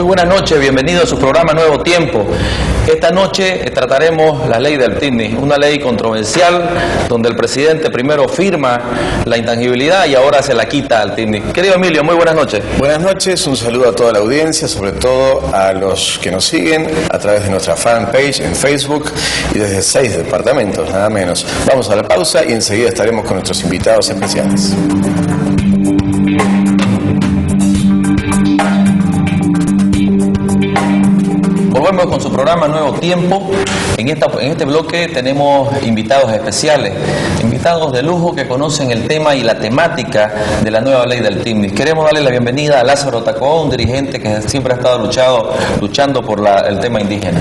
Muy buenas noches, bienvenidos a su programa Nuevo Tiempo. Esta noche trataremos la ley del TIPNIS, una ley controversial donde el presidente primero firma la intangibilidad y ahora se la quita al TIPNIS. Querido Emilio, muy buenas noches. Buenas noches, un saludo a toda la audiencia, sobre todo a los que nos siguen a través de nuestra fanpage en Facebook y desde 6 departamentos, nada menos. Vamos a la pausa y enseguida estaremos con nuestros invitados especiales. Volvemos con su programa Nuevo Tiempo. En este bloque tenemos invitados especiales, invitados de lujo que conocen el tema y la temática de la nueva ley del TIPNIS. Queremos darle la bienvenida a Lázaro Tacón, un dirigente que siempre ha estado luchando por el tema indígena.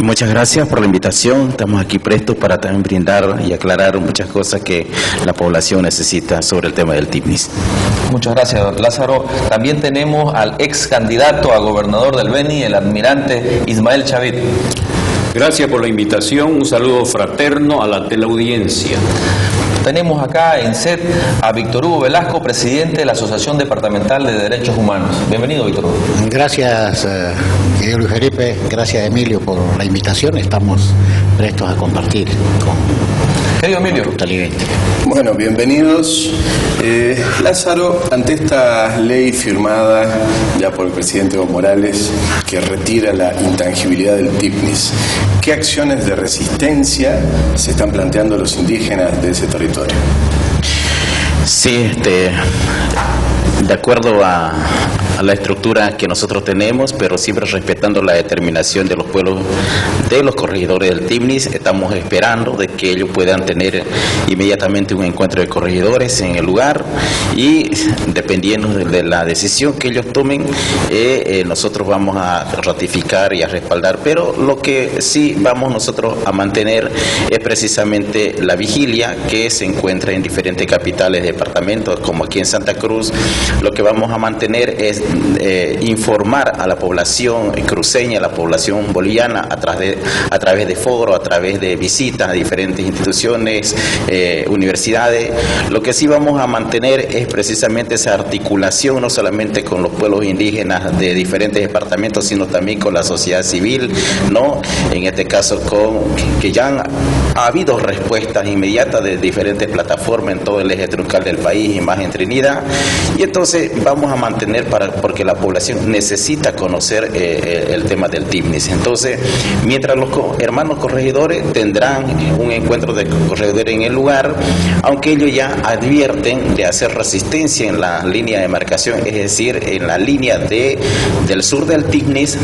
Muchas gracias por la invitación. Estamos aquí prestos para también brindar y aclarar muchas cosas que la población necesita sobre el tema del TIPNIS. Muchas gracias, Lázaro. También tenemos al ex candidato a gobernador del Beni, el almirante Ismael Chavit. Gracias por la invitación, un saludo fraterno a la teleaudiencia. Tenemos acá en set a Víctor Hugo Velasco, presidente de la Asociación Departamental de Derechos Humanos. Bienvenido, Víctor Hugo. Gracias, querido Luis Felipe, gracias Emilio por la invitación. Estamos prestos a compartir Querido Emilio. Bueno, bienvenidos. Lázaro, ante esta ley firmada ya por el presidente Evo Morales que retira la intangibilidad del TIPNIS, ¿qué acciones de resistencia se están planteando los indígenas de ese territorio? Sí, de acuerdo a la estructura que nosotros tenemos, pero siempre respetando la determinación de los pueblos, de los corregidores del TIPNIS, estamos esperando de que ellos puedan tener inmediatamente un encuentro de corregidores en el lugar y dependiendo de la decisión que ellos tomen, nosotros vamos a ratificar y a respaldar, pero lo que sí vamos nosotros a mantener es precisamente la vigilia que se encuentra en diferentes capitales de departamentos, como aquí en Santa Cruz. Lo que vamos a mantener es informar a la población cruceña, a la población boliviana a través de foros, a través de visitas a diferentes instituciones, universidades. Lo que sí vamos a mantener es precisamente esa articulación, no solamente con los pueblos indígenas de diferentes departamentos, sino también con la sociedad civil, ¿no? En este caso que ya ha habido respuestas inmediatas de diferentes plataformas en todo el eje troncal del país y más en Trinidad, y entonces vamos a mantener porque la población necesita conocer el tema del TIPNIS. Entonces, mientras los hermanos corregidores tendrán un encuentro de corregidores en el lugar, aunque ellos ya advierten de hacer resistencia en la línea de demarcación, es decir, en la línea del sur del TIPNIS,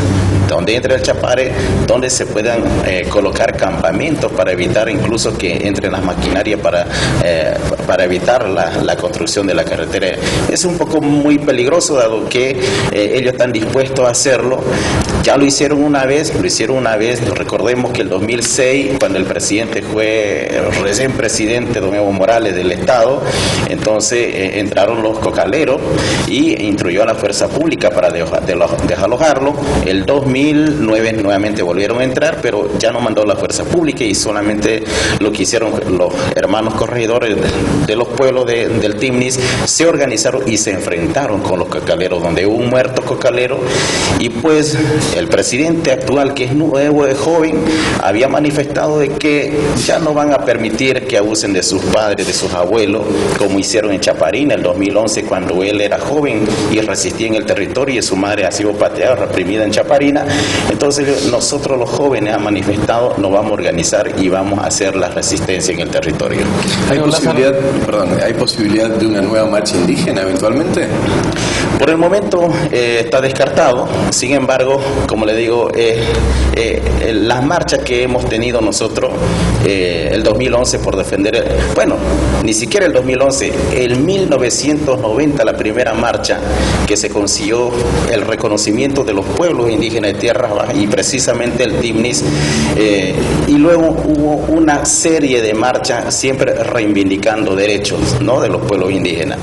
donde entra el Chapare, donde se puedan colocar campamentos para evitar incluso que entren las maquinarias para evitar la construcción de la carretera. Es un poco muy peligroso, dado que ellos están dispuestos a hacerlo. Ya lo hicieron una vez, recordemos que el 2006, cuando el presidente fue recién presidente, don Evo Morales, del Estado, entonces entraron los cocaleros y instruyó a la fuerza pública para desalojarlo. El 2009 nuevamente volvieron a entrar, pero ya no mandó la fuerza pública y solamente lo que hicieron los hermanos corregidores de los pueblos del TIPNIS, se organizaron y se enfrentaron con los cocaleros, donde hubo un muerto cocalero, y pues el presidente actual, que es nuevo, es joven, había manifestado de que ya no van a permitir que abusen de sus padres, de sus abuelos, como hicieron en Chaparina el 2011, cuando él era joven y resistía en el territorio y su madre ha sido pateada, reprimida en Chaparina. Entonces nosotros los jóvenes han manifestado, nos vamos a organizar y vamos a hacer la resistencia en el territorio. ¿Hay posibilidad de una nueva marcha indígena eventualmente? Por el momento está descartado. Sin embargo, como le digo, las marchas que hemos tenido nosotros, el 2011 por defender, ni siquiera el 2011, el 1990 la primera marcha que se consiguió el reconocimiento de los pueblos indígenas de tierras bajas y precisamente el TIPNIS, y luego hubo una serie de marchas siempre reivindicando derechos, ¿no?, de los pueblos indígenas.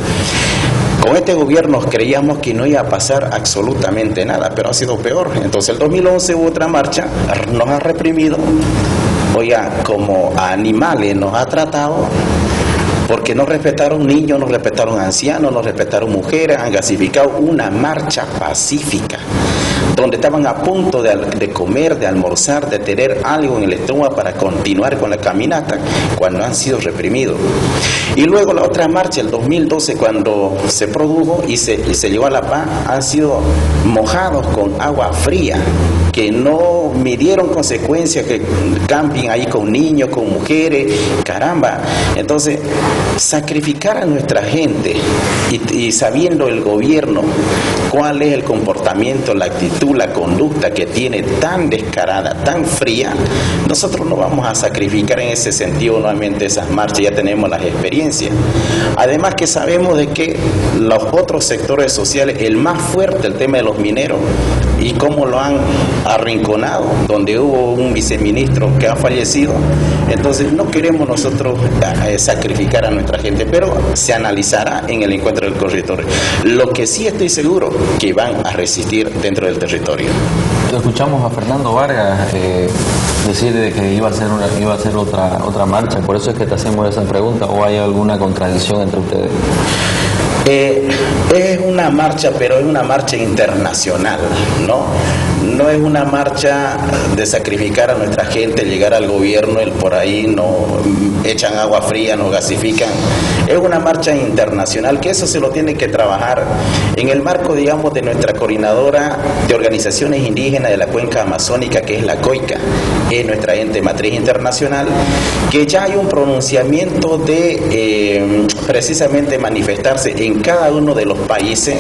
Con este gobierno creíamos que no iba a pasar absolutamente nada, pero ha sido peor. Entonces el 2011 hubo otra marcha, nos ha reprimido, como a animales nos ha tratado, porque no respetaron niños, no respetaron ancianos, no respetaron mujeres, han gasificado una marcha pacífica. donde estaban a punto de comer, de almorzar, de tener algo en el estómago para continuar con la caminata, cuando han sido reprimidos. Y luego la otra marcha, el 2012, cuando se produjo y se llevó a La Paz, han sido mojados con agua fría, que no midieron consecuencias, que camping ahí con niños, con mujeres, caramba. Entonces, sacrificar a nuestra gente y sabiendo el gobierno cuál es el comportamiento, la actitud, la conducta que tiene tan descarada, tan fría, nosotros no vamos a sacrificar en ese sentido nuevamente esas marchas, ya tenemos las experiencias. Además que sabemos de que los otros sectores sociales, el más fuerte, el tema de los mineros, y cómo lo han arrinconado, donde hubo un viceministro que ha fallecido. Entonces no queremos nosotros sacrificar a nuestra gente, pero se analizará en el encuentro del territorio. Lo que sí estoy seguro, que van a resistir dentro del territorio. Escuchamos a Fernando Vargas decir de que iba a hacer otra marcha, por eso es que te hacemos esa pregunta, ¿o hay alguna contradicción entre ustedes? Es una marcha, pero es una marcha internacional, ¿no? No es una marcha de sacrificar a nuestra gente, llegar al gobierno, el por ahí no echan agua fría, nos gasifican. Es una marcha internacional, que eso se lo tiene que trabajar en el marco, digamos, de nuestra coordinadora de organizaciones indígenas de la cuenca amazónica, que es la COICA, es nuestra ente matriz internacional, que ya hay un pronunciamiento de precisamente manifestarse en cada uno de los países.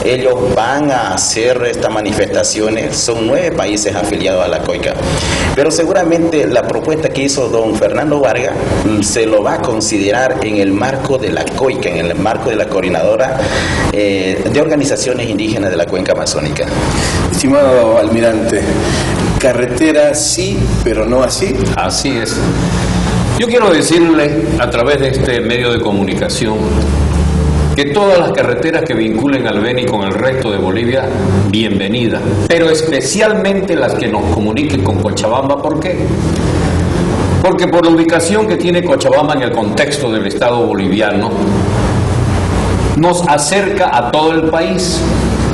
Ellos van a hacer estas manifestaciones, son 9 países afiliados a la COICA, pero seguramente la propuesta que hizo don Fernando Vargas se lo va a considerar en el marco de la COICA, en el marco de la coordinadora de organizaciones indígenas de la cuenca amazónica. Estimado almirante, carretera sí, pero no así. Así es. Yo quiero decirle a través de este medio de comunicación que todas las carreteras que vinculen al Beni con el resto de Bolivia, bienvenidas, pero especialmente las que nos comuniquen con Cochabamba. ¿Por qué? Porque por la ubicación que tiene Cochabamba en el contexto del Estado boliviano, nos acerca a todo el país.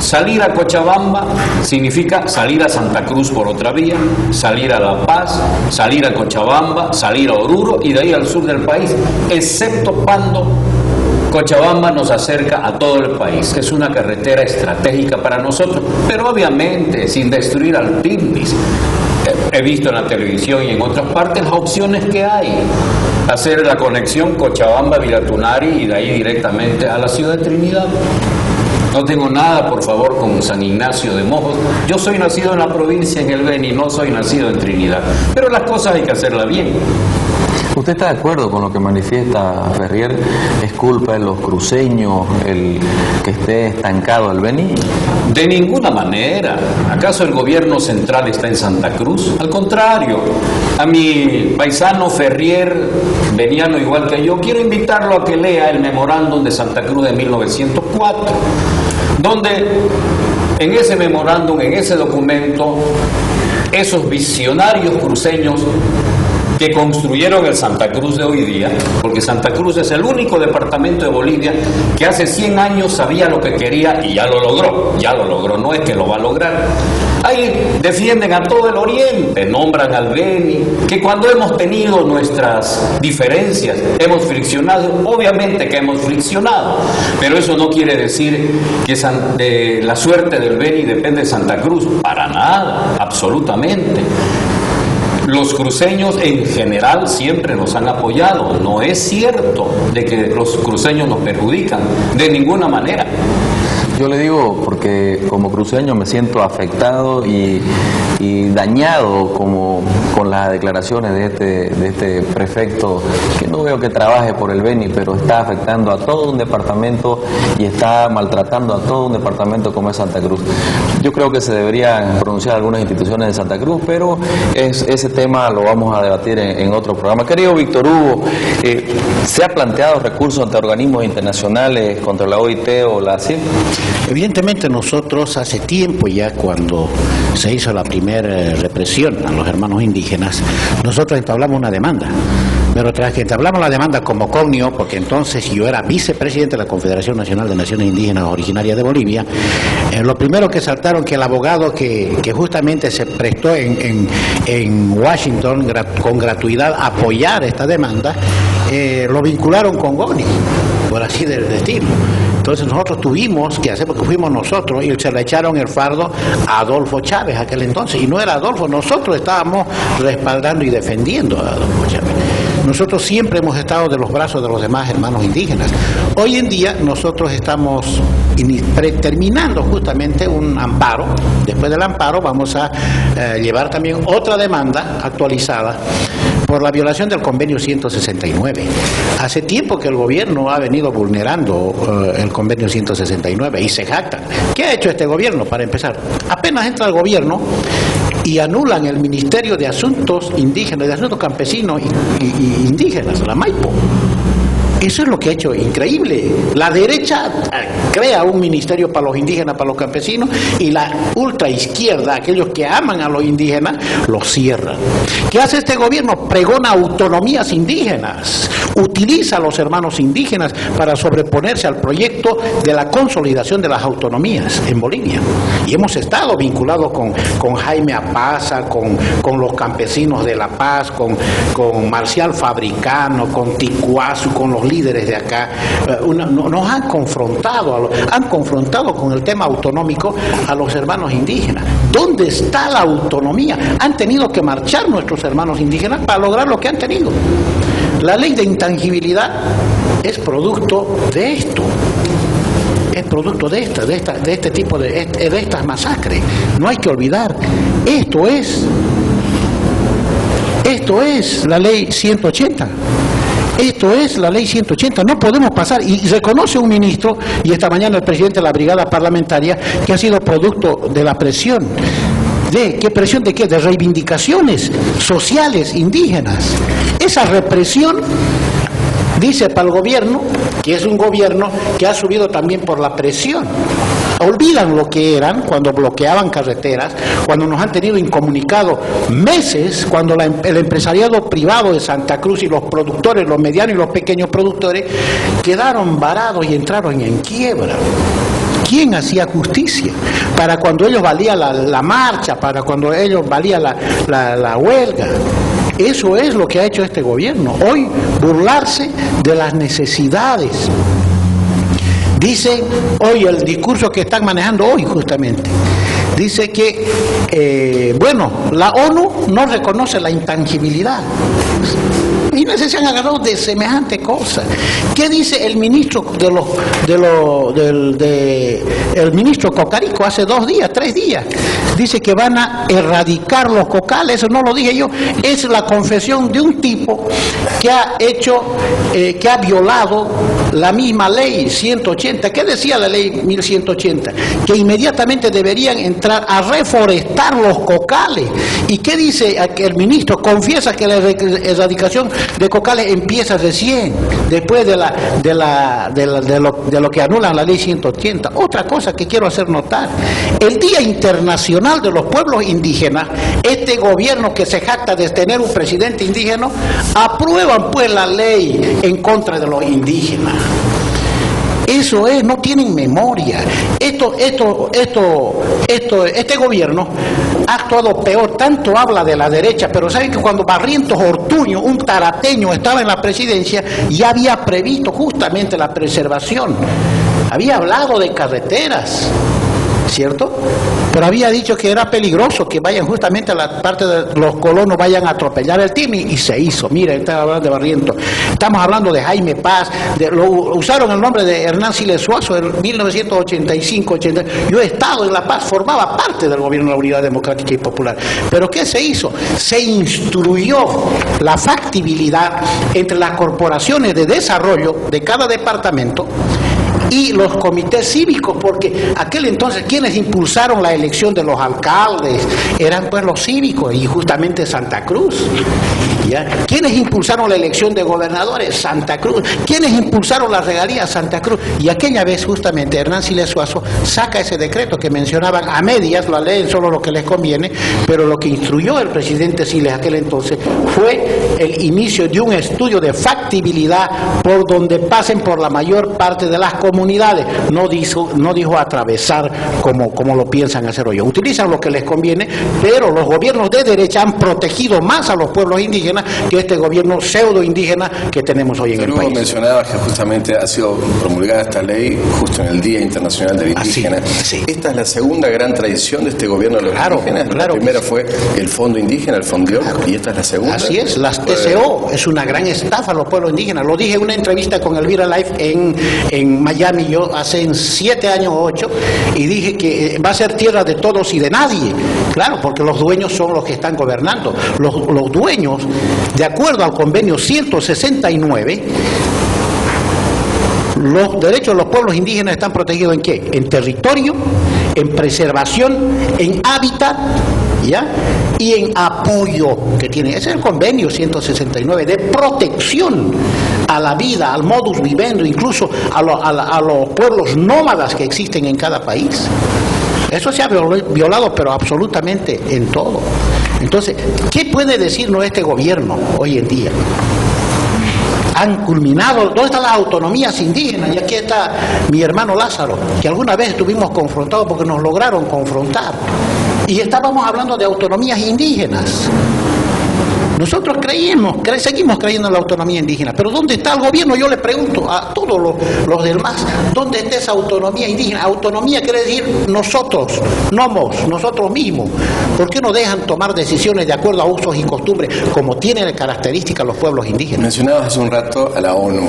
Salir a Cochabamba significa salir a Santa Cruz por otra vía, salir a La Paz, salir a Cochabamba, salir a Oruro y de ahí al sur del país, excepto cuando Cochabamba nos acerca a todo el país. Es una carretera estratégica para nosotros, pero obviamente sin destruir al TIPNIS. He visto en la televisión y en otras partes las opciones que hay. Hacer la conexión Cochabamba-Viratunari y de ahí directamente a la ciudad de Trinidad. No tengo nada, por favor, con San Ignacio de Mojos. Yo soy nacido en la provincia, en el Beni, no soy nacido en Trinidad. Pero las cosas hay que hacerlas bien. ¿Usted está de acuerdo con lo que manifiesta Ferrier? ¿Es culpa de los cruceños el que esté estancado el Beni? De ninguna manera. ¿Acaso el gobierno central está en Santa Cruz? Al contrario, a mi paisano Ferrier, beniano igual que yo, quiero invitarlo a que lea el memorándum de Santa Cruz de 1904, donde en ese memorándum, en ese documento, esos visionarios cruceños que construyeron el Santa Cruz de hoy día, porque Santa Cruz es el único departamento de Bolivia que hace 100 años sabía lo que quería y ya lo logró, no es que lo va a lograr. Ahí defienden a todo el oriente, nombran al Beni, que cuando hemos tenido nuestras diferencias, hemos friccionado, obviamente que hemos friccionado, pero eso no quiere decir que de la suerte del Beni depende de Santa Cruz, para nada, absolutamente. Los cruceños en general siempre nos han apoyado. No es cierto de que los cruceños nos perjudican, de ninguna manera. Yo le digo porque como cruceño me siento afectado y dañado con las declaraciones de este prefecto, que no veo que trabaje por el Beni, pero está afectando a todo un departamento y está maltratando a todo un departamento como es Santa Cruz. Yo creo que se deberían pronunciar algunas instituciones de Santa Cruz, pero ese tema lo vamos a debatir en otro programa. Querido Víctor Hugo, ¿se ha planteado recursos ante organismos internacionales contra la OIT o la CIP? Evidentemente nosotros hace tiempo ya, cuando se hizo la primera represión a los hermanos indígenas, nosotros entablamos una demanda Pero tras que entablamos la demanda como cognio, porque entonces yo era vicepresidente de la Confederación Nacional de Naciones Indígenas Originarias de Bolivia, lo primero que saltaron que el abogado que justamente se prestó en Washington con gratuidad a apoyar esta demanda, lo vincularon con GONI, por así decirlo. Entonces nosotros tuvimos que hacer, porque fuimos nosotros, y se le echaron el fardo a Adolfo Chávez aquel entonces, y no era Adolfo, nosotros estábamos respaldando y defendiendo a Adolfo Chávez. Nosotros siempre hemos estado de los brazos de los demás hermanos indígenas. Hoy en día nosotros estamos terminando justamente un amparo. Después del amparo vamos a llevar también otra demanda actualizada por la violación del convenio 169. Hace tiempo que el gobierno ha venido vulnerando el convenio 169 y se jactan. ¿Qué ha hecho este gobierno? Para empezar, apenas entra el gobierno y anulan el Ministerio de Asuntos Indígenas, de Asuntos Campesinos y Indígenas, la Maipo. Eso es lo que ha hecho increíble. La derecha crea un ministerio para los indígenas, para los campesinos, y la ultraizquierda, aquellos que aman a los indígenas, los cierran. ¿Qué hace este gobierno? Pregona autonomías indígenas, utiliza a los hermanos indígenas para sobreponerse al proyecto de la consolidación de las autonomías en Bolivia. Y hemos estado vinculados con Jaime Apaza, con los campesinos de La Paz, con Marcial Fabricano, con Ticuazu, con los líderes de acá. Nos han confrontado con el tema autonómico a los hermanos indígenas. ¿Dónde está la autonomía? Han tenido que marchar nuestros hermanos indígenas para lograr lo que han tenido. La ley de intangibilidad es producto de esto. Es producto de este tipo de estas masacres. No hay que olvidar. Esto es la ley 180. Esto es la ley 180, no podemos pasar, y reconoce un ministro, y esta mañana el presidente de la brigada parlamentaria, que ha sido producto de la presión. ¿Qué presión de qué? De reivindicaciones sociales indígenas. Esa represión, dice para el gobierno, que es un gobierno que ha subido también por la presión. Olvidan lo que eran cuando bloqueaban carreteras, cuando nos han tenido incomunicados meses, cuando el empresariado privado de Santa Cruz y los productores, los medianos y los pequeños productores, quedaron varados y entraron en quiebra. ¿Quién hacía justicia? Para cuando ellos valía la marcha, para cuando ellos valía la huelga. Eso es lo que ha hecho este gobierno. Hoy, burlarse de las necesidades. Dicen hoy, el discurso que están manejando hoy justamente, dice que, la ONU no reconoce la intangibilidad. Imagínense, se han agarrado de semejante cosa. ¿Qué dice el ministro el ministro Cocarico hace 3 días? Dice que van a erradicar los cocales. Eso no lo dije yo. Es la confesión de un tipo que ha hecho, que ha violado la misma ley 180. ¿Qué decía la ley 1180? Que inmediatamente deberían entrar a reforestar los cocales. ¿Y qué dice el ministro? Confiesa que la erradicación de cocales empieza recién, después de lo que anulan la ley 180. Otra cosa que quiero hacer notar: el Día Internacional de los Pueblos Indígenas, este gobierno que se jacta de tener un presidente indígena, aprueban pues la ley en contra de los indígenas. Eso es, no tienen memoria. Este gobierno ha actuado peor. Tanto habla de la derecha, pero saben que cuando Barrientos Ortuño, un tarateño, estaba en la presidencia, ya había previsto justamente la preservación. Había hablado de carreteras, ¿cierto? Pero había dicho que era peligroso que vayan justamente a la parte de los colonos, vayan a atropellar el TIMI, y se hizo. Mira, estaba hablando de Barrientos. Estamos hablando de Jaime Paz, usaron el nombre de Hernán Siles Suazo en 1985-80. Yo he estado en La Paz, formaba parte del gobierno de la Unidad Democrática y Popular. Pero ¿qué se hizo? Se instruyó la factibilidad entre las corporaciones de desarrollo de cada departamento y los comités cívicos, porque aquel entonces quienes impulsaron la elección de los alcaldes eran pues los cívicos, y justamente Santa Cruz. ¿Ya? ¿Quiénes impulsaron la elección de gobernadores? Santa Cruz. ¿Quiénes impulsaron la regalía? Santa Cruz. Y aquella vez justamente Hernán Siles Suazo saca ese decreto que mencionaban a medias, la leen solo lo que les conviene, pero lo que instruyó el presidente Siles aquel entonces fue el inicio de un estudio de factibilidad por donde pasen por la mayor parte de las comunidades. No dijo atravesar como lo piensan hacer hoy. Utilizan lo que les conviene, pero los gobiernos de derecha han protegido más a los pueblos indígenas que este gobierno pseudo indígena que tenemos hoy en el país. Mencionaba que justamente ha sido promulgada esta ley justo en el Día Internacional del Indígena. Sí. Esta es la segunda gran tradición de este gobierno de los indígenas. La primera fue el Fondo Indígena, el Fondioc, y esta es la segunda. Así es, las TCO es una gran estafa a los pueblos indígenas. Lo dije en una entrevista con Elvira Life en Miami, yo hace 7 años o 8, y dije que va a ser tierra de todos y de nadie. Claro, porque los dueños son los que están gobernando. Los dueños, de acuerdo al convenio 169, los derechos de los pueblos indígenas están protegidos ¿en qué? En territorio, en preservación, en hábitat, ¿ya? Y en apoyo que tiene. Ese es el convenio 169 de protección a la vida, al modus vivendi, incluso a los pueblos nómadas que existen en cada país. Eso se ha violado, pero absolutamente en todo. Entonces, ¿qué puede decirnos este gobierno hoy en día? Han culminado, ¿dónde están las autonomías indígenas? Y aquí está mi hermano Lázaro, que alguna vez estuvimos confrontados porque nos lograron confrontar. Y estábamos hablando de autonomías indígenas. Nosotros seguimos creyendo en la autonomía indígena, pero ¿dónde está el gobierno? Yo le pregunto a todos los demás, ¿dónde está esa autonomía indígena? Autonomía quiere decir nosotros mismos. ¿Por qué no dejan tomar decisiones de acuerdo a usos y costumbres como tienen características los pueblos indígenas? Mencionabas hace un rato a la ONU.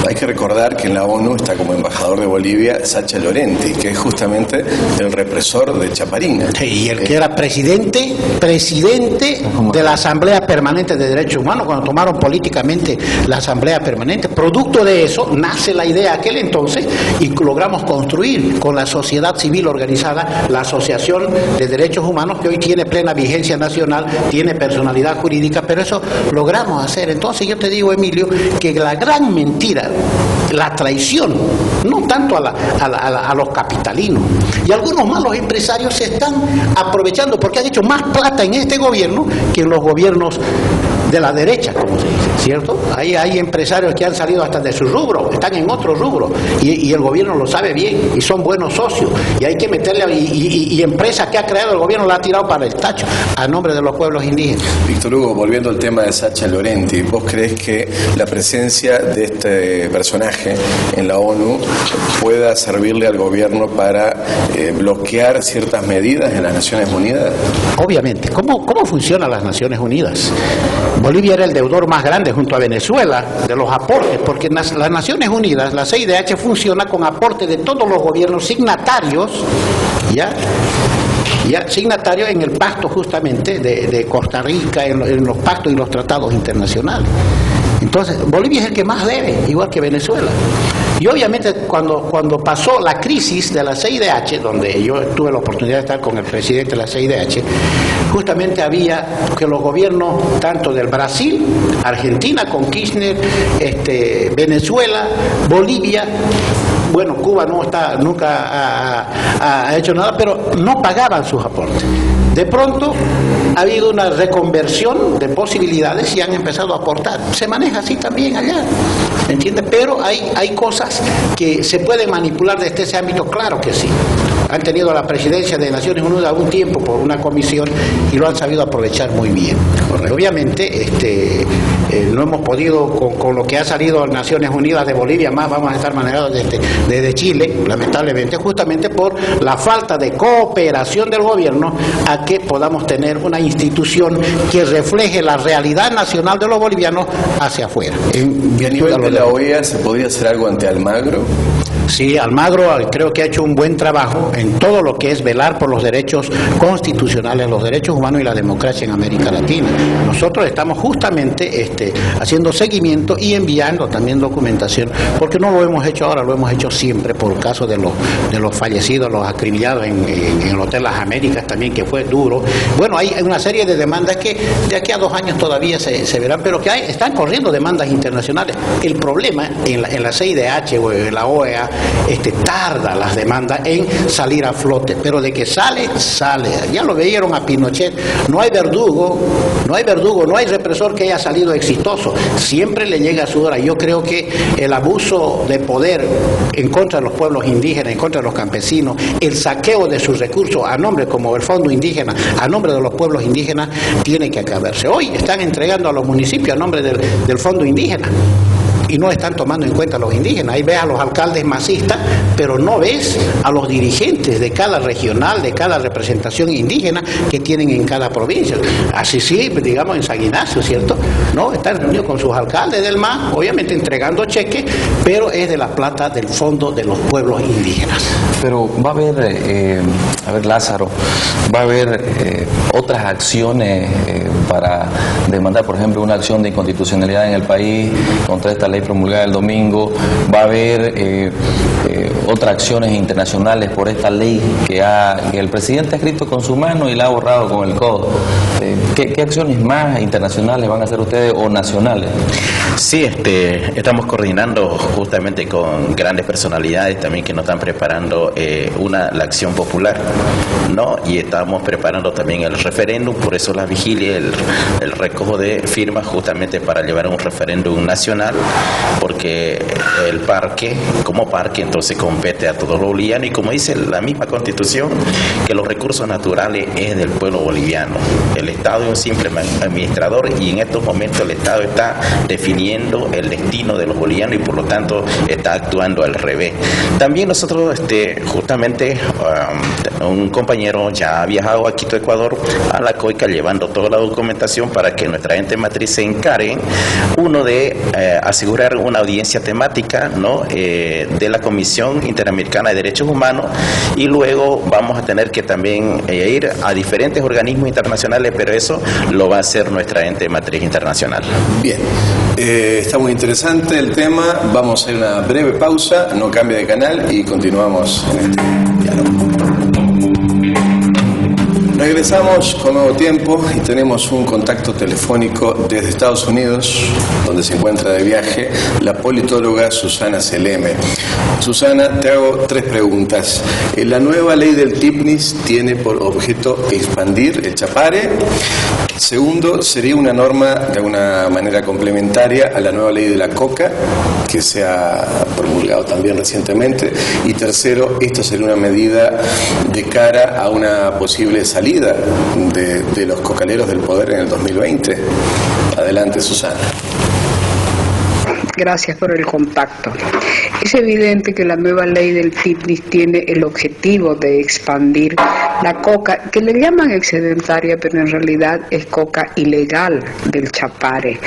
Hay que recordar que en la ONU está como embajador de Bolivia Sacha Llorenti, que es justamente el represor de Chaparina. Y el que era presidente de la Asamblea Permanente de Derechos Humanos, cuando tomaron políticamente la Asamblea Permanente. Producto de eso nace la idea aquel entonces y logramos construir con la sociedad civil organizada la Asociación de Derechos Humanos, que hoy tiene plena vigencia nacional, tiene personalidad jurídica, pero eso logramos hacer. Entonces yo te digo, Emilio, que la gran mentira, la traición, no tanto a los capitalinos, y algunos malos empresarios se están aprovechando porque han hecho más plata en este gobierno que en los gobiernos de la derecha, como se dice, ¿cierto? Hay empresarios que han salido hasta de su rubro, están en otro rubro, y el gobierno lo sabe bien, y son buenos socios, y hay que meterle, y empresas que ha creado el gobierno la ha tirado para el tacho, a nombre de los pueblos indígenas. Víctor Hugo, volviendo al tema de Sacha Llorenti, ¿vos crees que la presencia de este personaje en la ONU pueda servirle al gobierno para bloquear ciertas medidas en las Naciones Unidas? Obviamente. ¿Cómo funcionan las Naciones Unidas? Bolivia era el deudor más grande junto a Venezuela de los aportes, porque las Naciones Unidas, la CIDH, funciona con aporte de todos los gobiernos signatarios, ¿ya? Signatarios en el pacto justamente de Costa Rica, en los pactos y los tratados internacionales. Entonces, Bolivia es el que más debe, igual que Venezuela. Y obviamente cuando pasó la crisis de la CIDH, donde yo tuve la oportunidad de estar con el presidente de la CIDH, justamente había que los gobiernos tanto del Brasil, Argentina con Kirchner, Venezuela, Bolivia, bueno, Cuba nunca ha hecho nada, pero no pagaban sus aportes. De pronto ha habido una reconversión de posibilidades y han empezado a aportar. Se maneja así también allá, ¿me entiendes? Pero hay cosas que se pueden manipular desde ese ámbito, claro que sí. Han tenido la presidencia de Naciones Unidas algún tiempo por una comisión y lo han sabido aprovechar muy bien. Obviamente, no hemos podido, con lo que ha salido Naciones Unidas de Bolivia, más vamos a estar manejados desde Chile, lamentablemente, justamente por la falta de cooperación del gobierno a que podamos tener una institución que refleje la realidad nacional de los bolivianos hacia afuera. ¿Y a nivel de la OEA se podría hacer algo ante Almagro? Sí, Almagro creo que ha hecho un buen trabajo en todo lo que es velar por los derechos constitucionales, los derechos humanos y la democracia en América Latina. Nosotros estamos justamente haciendo seguimiento y enviando también documentación, porque no lo hemos hecho ahora, lo hemos hecho siempre por el caso de los fallecidos, los acribillados en el Hotel Las Américas también, que fue duro. Bueno, hay una serie de demandas que de aquí a 2 años todavía se verán, pero que están corriendo demandas internacionales. El problema en la CIDH o en la OEA tarda las demandas en salir a flote, pero de que sale. Ya lo veieron a Pinochet, no hay verdugo, no hay represor que haya salido exitoso, siempre le llega a su hora. Yo creo que el abuso de poder en contra de los pueblos indígenas, en contra de los campesinos, el saqueo de sus recursos a nombre, como el Fondo Indígena, a nombre de los pueblos indígenas, tiene que acabarse. Hoy están entregando a los municipios a nombre del Fondo Indígena y no están tomando en cuenta a los indígenas. Ahí ves a los alcaldes masistas, pero no ves a los dirigentes de cada regional, de cada representación indígena que tienen en cada provincia. Así sí, digamos en San Ignacio, ¿cierto? No, están reunidos con sus alcaldes del MAS, obviamente entregando cheques, pero es de la plata del Fondo de los Pueblos Indígenas. Pero va a haber, Lázaro, va a haber otras acciones para demandar, por ejemplo, una acción de inconstitucionalidad en el país contra esta ley promulgada el domingo. Va a haber otras acciones internacionales por esta ley que el presidente ha escrito con su mano y la ha borrado con el codo. ¿Qué acciones más internacionales van a hacer ustedes o nacionales? Sí, estamos coordinando justamente con grandes personalidades también que nos están preparando la acción popular, ¿no? Y estamos preparando también el referéndum, por eso la vigilia, el recojo de firmas justamente para llevar un referéndum nacional, porque el parque, como parque, entonces compete a todos los bolivianos y como dice la misma Constitución, que los recursos naturales es del pueblo boliviano. El Estado es un simple administrador y en estos momentos el Estado está definiendo el destino de los bolivianos y por lo tanto está actuando al revés. También nosotros justamente un compañero ya ha viajado a Quito, Ecuador, a la COICA llevando toda la documentación para que nuestra ente matriz se encargue, uno de asegurar una audiencia temática, ¿no? De la Comisión Interamericana de Derechos Humanos y luego vamos a tener que también ir a diferentes organismos internacionales, pero eso lo va a hacer nuestra ente matriz internacional. Bien, está muy interesante el tema, vamos a hacer una breve pausa, no cambie de canal y continuamos en este diálogo. Regresamos con Nuevo Tiempo y tenemos un contacto telefónico desde Estados Unidos, donde se encuentra de viaje la politóloga Susana Seleme. Susana, te hago 3 preguntas. La nueva ley del TIPNIS tiene por objeto expandir el Chapare. Segundo, sería una norma de alguna manera complementaria a la nueva ley de la coca, que se ha promulgado también recientemente. Y tercero, esto sería una medida de cara a una posible salida de los cocaleros del poder en el 2020. Adelante, Susana. Gracias por el contacto. Es evidente que la nueva ley del TIPNIS tiene el objetivo de expandir la coca, que le llaman excedentaria, pero en realidad es coca ilegal del Chapare.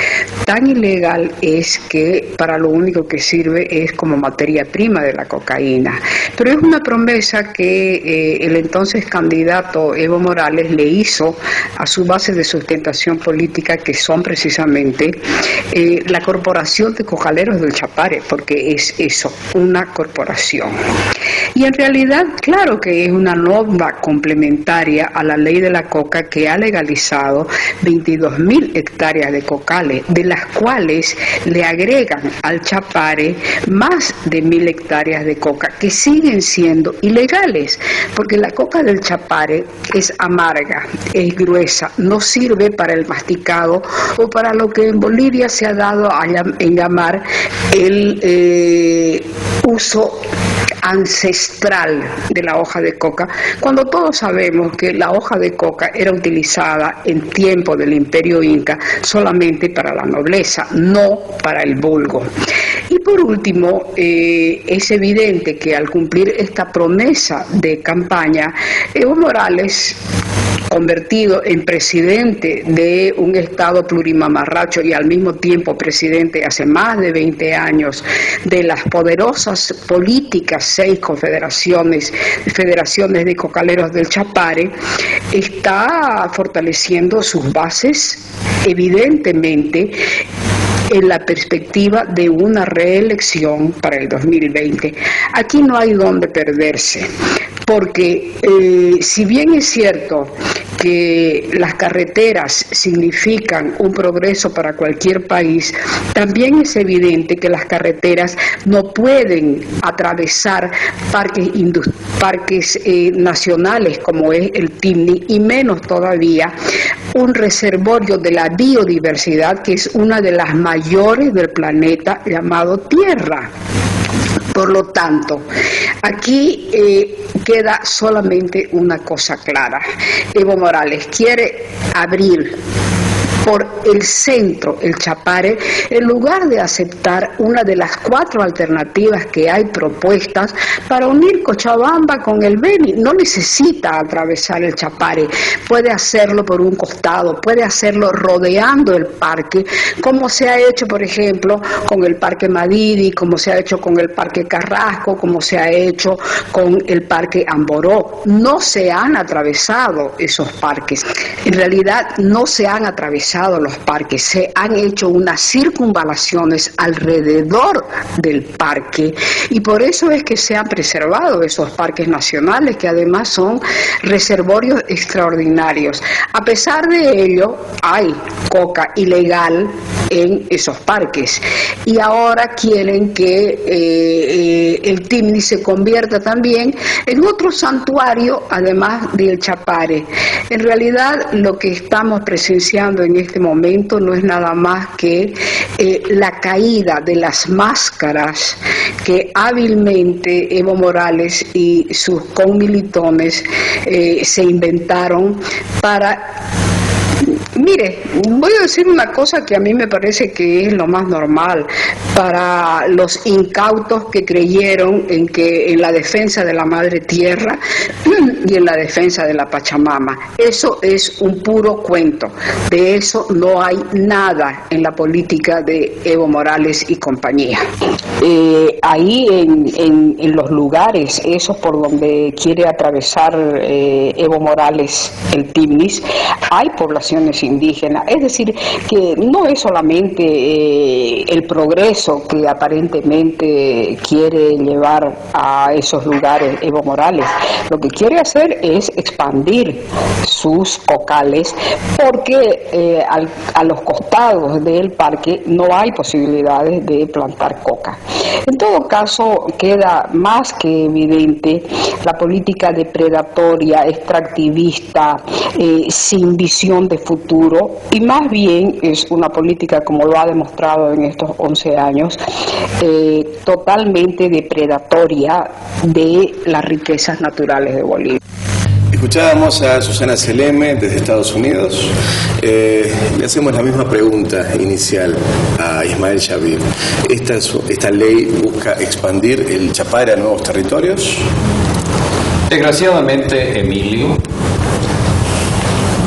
Tan ilegal es que para lo único que sirve es como materia prima de la cocaína. Pero es una promesa que el entonces candidato Evo Morales le hizo a su base de sustentación política, que son precisamente la Corporación de Cocaleros del Chapare, porque es eso, una corporación. Y en realidad, claro que es una norma complementaria a la ley de la coca, que ha legalizado 22.000 hectáreas de cocales, de las cuales le agregan al Chapare más de 1.000 hectáreas de coca, que siguen siendo ilegales, porque la coca del Chapare es amarga, es gruesa, no sirve para el masticado o para lo que en Bolivia se ha dado en llamar el uso ancestral de la hoja de coca, cuando todos sabemos que la hoja de coca era utilizada en tiempo del Imperio Inca solamente para la nobleza, no para el vulgo. Y por último, es evidente que al cumplir esta promesa de campaña, Evo Morales convertido en presidente de un Estado plurimamarracho y al mismo tiempo presidente hace más de 20 años de las poderosas políticas 6 federaciones de cocaleros del Chapare, está fortaleciendo sus bases evidentemente en la perspectiva de una reelección para el 2020. Aquí no hay donde perderse, porque si bien es cierto que las carreteras significan un progreso para cualquier país, también es evidente que las carreteras no pueden atravesar parques nacionales como es el TIMNI, y menos todavía un reservorio de la biodiversidad que es una de las mayores del planeta, llamado Tierra. Por lo tanto, aquí queda solamente una cosa clara. Evo Morales quiere abrir por el centro, el Chapare, en lugar de aceptar una de las 4 alternativas que hay propuestas para unir Cochabamba con el Beni. No necesita atravesar el Chapare, puede hacerlo por un costado, puede hacerlo rodeando el parque, como se ha hecho, por ejemplo, con el Parque Madidi, como se ha hecho con el Parque Carrasco, como se ha hecho con el Parque Amboró. No se han atravesado esos parques. En realidad no se han atravesado los parques, se han hecho unas circunvalaciones alrededor del parque, y por eso es que se han preservado esos parques nacionales, que además son reservorios extraordinarios. A pesar de ello, hay coca ilegal en esos parques, y ahora quieren que el TIMNI se convierta también en otro santuario además del Chapare. En realidad lo que estamos presenciando en este momento no es nada más que la caída de las máscaras que hábilmente Evo Morales y sus conmilitones se inventaron para... Mire, voy a decir una cosa que a mí me parece que es lo más normal para los incautos que creyeron en la defensa de la madre tierra y en la defensa de la Pachamama. Eso es un puro cuento. De eso no hay nada en la política de Evo Morales y compañía. Ahí en los lugares esos por donde quiere atravesar Evo Morales el TIMNIS, hay poblaciones indígenas, es decir, que no es solamente el progreso que aparentemente quiere llevar a esos lugares Evo Morales, lo que quiere hacer es expandir sus cocales, porque a los costados del parque no hay posibilidades de plantar coca. En todo caso, queda más que evidente la política depredatoria, extractivista, sin visión de futuro, y más bien es una política, como lo ha demostrado en estos 11 años, totalmente depredatoria de las riquezas naturales de Bolivia. Escuchábamos a Susana Seleme desde Estados Unidos. Le hacemos la misma pregunta inicial a Ismael Shabir. ¿Esta ley busca expandir el Chapare a nuevos territorios? Desgraciadamente, Emilio,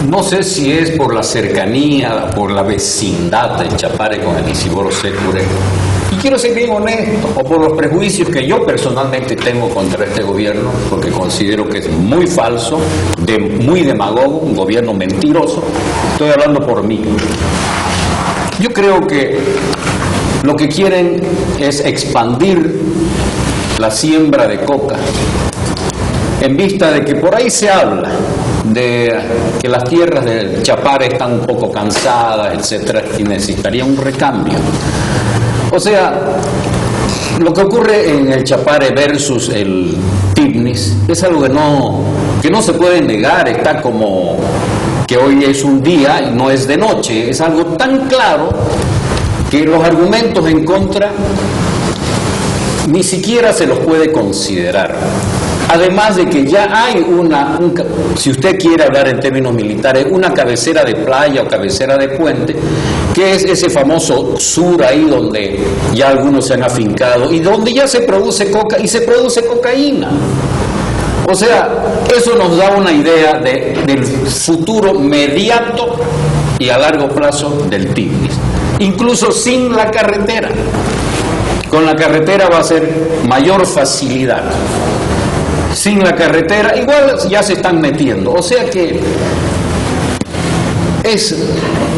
no sé si es por la cercanía, por la vecindad del Chapare con el Isiboro Sécure, y quiero ser bien honesto, o por los prejuicios que yo personalmente tengo contra este gobierno, porque considero que es muy falso, muy demagogo, un gobierno mentiroso. Estoy hablando por mí. Yo creo que lo que quieren es expandir la siembra de coca, en vista de que por ahí se habla de que las tierras del Chapare están un poco cansadas, etcétera, y necesitaría un recambio. O sea, lo que ocurre en el Chapare versus el TIMNIS es algo que no se puede negar. Está como que hoy es un día y no es de noche. Es algo tan claro que los argumentos en contra ni siquiera se los puede considerar. Además de que ya hay si usted quiere hablar en términos militares, una cabecera de playa o cabecera de puente, que es ese famoso sur ahí donde ya algunos se han afincado y donde ya se produce coca y se produce cocaína. O sea, eso nos da una idea del futuro mediato y a largo plazo del TIPNIS, incluso sin la carretera. Con la carretera va a ser mayor facilidad. Sin la carretera, igual ya se están metiendo. O sea que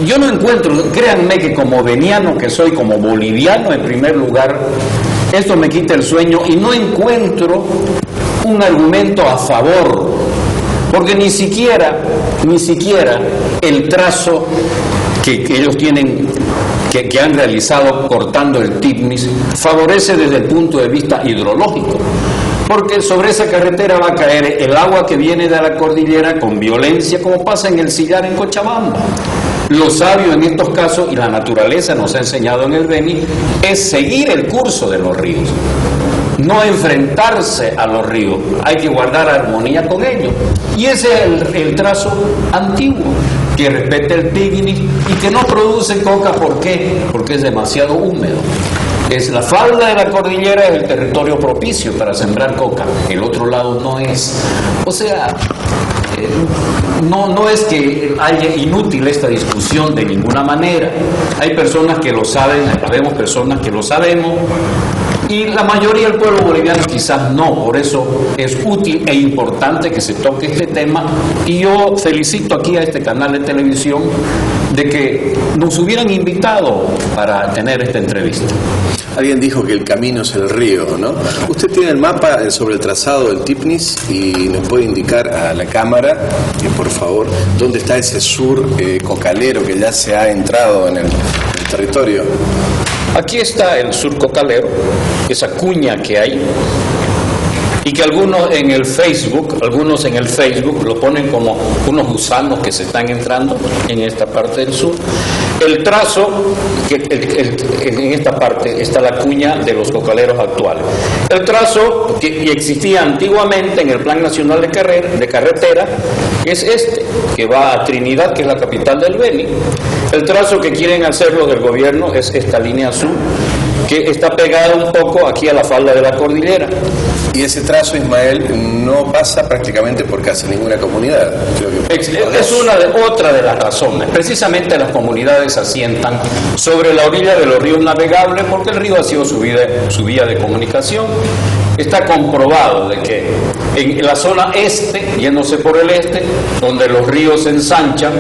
yo no encuentro, créanme que como veniano que soy, como boliviano en primer lugar, esto me quita el sueño y no encuentro un argumento a favor, porque ni siquiera el trazo que ellos tienen, que han realizado cortando el TIPNIS, favorece desde el punto de vista hidrológico, porque sobre esa carretera va a caer el agua que viene de la cordillera con violencia, como pasa en el Sillar en Cochabamba. Lo sabio en estos casos, y la naturaleza nos ha enseñado en el Beni, es seguir el curso de los ríos, no enfrentarse a los ríos, hay que guardar armonía con ellos. Y ese es el trazo antiguo, que respeta el TIPNIS y que no produce coca. ¿Por qué? Porque es demasiado húmedo. Es la falda de la cordillera, es el territorio propicio para sembrar coca, el otro lado no es. O sea, no es que haya inútil esta discusión de ninguna manera. Hay personas que lo saben, habemos personas que lo sabemos, y la mayoría del pueblo boliviano quizás no. Por eso es útil e importante que se toque este tema, y yo felicito aquí a este canal de televisión de que nos hubieran invitado para tener esta entrevista. Alguien dijo que el camino es el río, ¿no? Usted tiene el mapa sobre el trazado del TIPNIS y nos puede indicar a la cámara, por favor, dónde está ese sur cocalero que ya se ha entrado en el territorio. Aquí está el sur cocalero, esa cuña que hay, y que algunos en el Facebook lo ponen como unos gusanos que se están entrando en esta parte del sur. El trazo, en esta parte está la cuña de los cocaleros actuales. El trazo que existía antiguamente en el Plan Nacional de Carretera es este, que va a Trinidad, que es la capital del Beni. El trazo que quieren hacer los del gobierno es esta línea azul, que está pegada un poco aquí a la falda de la cordillera. Y ese trazo, Ismael, no pasa prácticamente por casi ninguna comunidad. Es otra de las razones. Precisamente las comunidades se asientan sobre la orilla de los ríos navegables, porque el río ha sido su vía de comunicación. Está comprobado de que en la zona este, yéndose por el este, donde los ríos se ensanchan,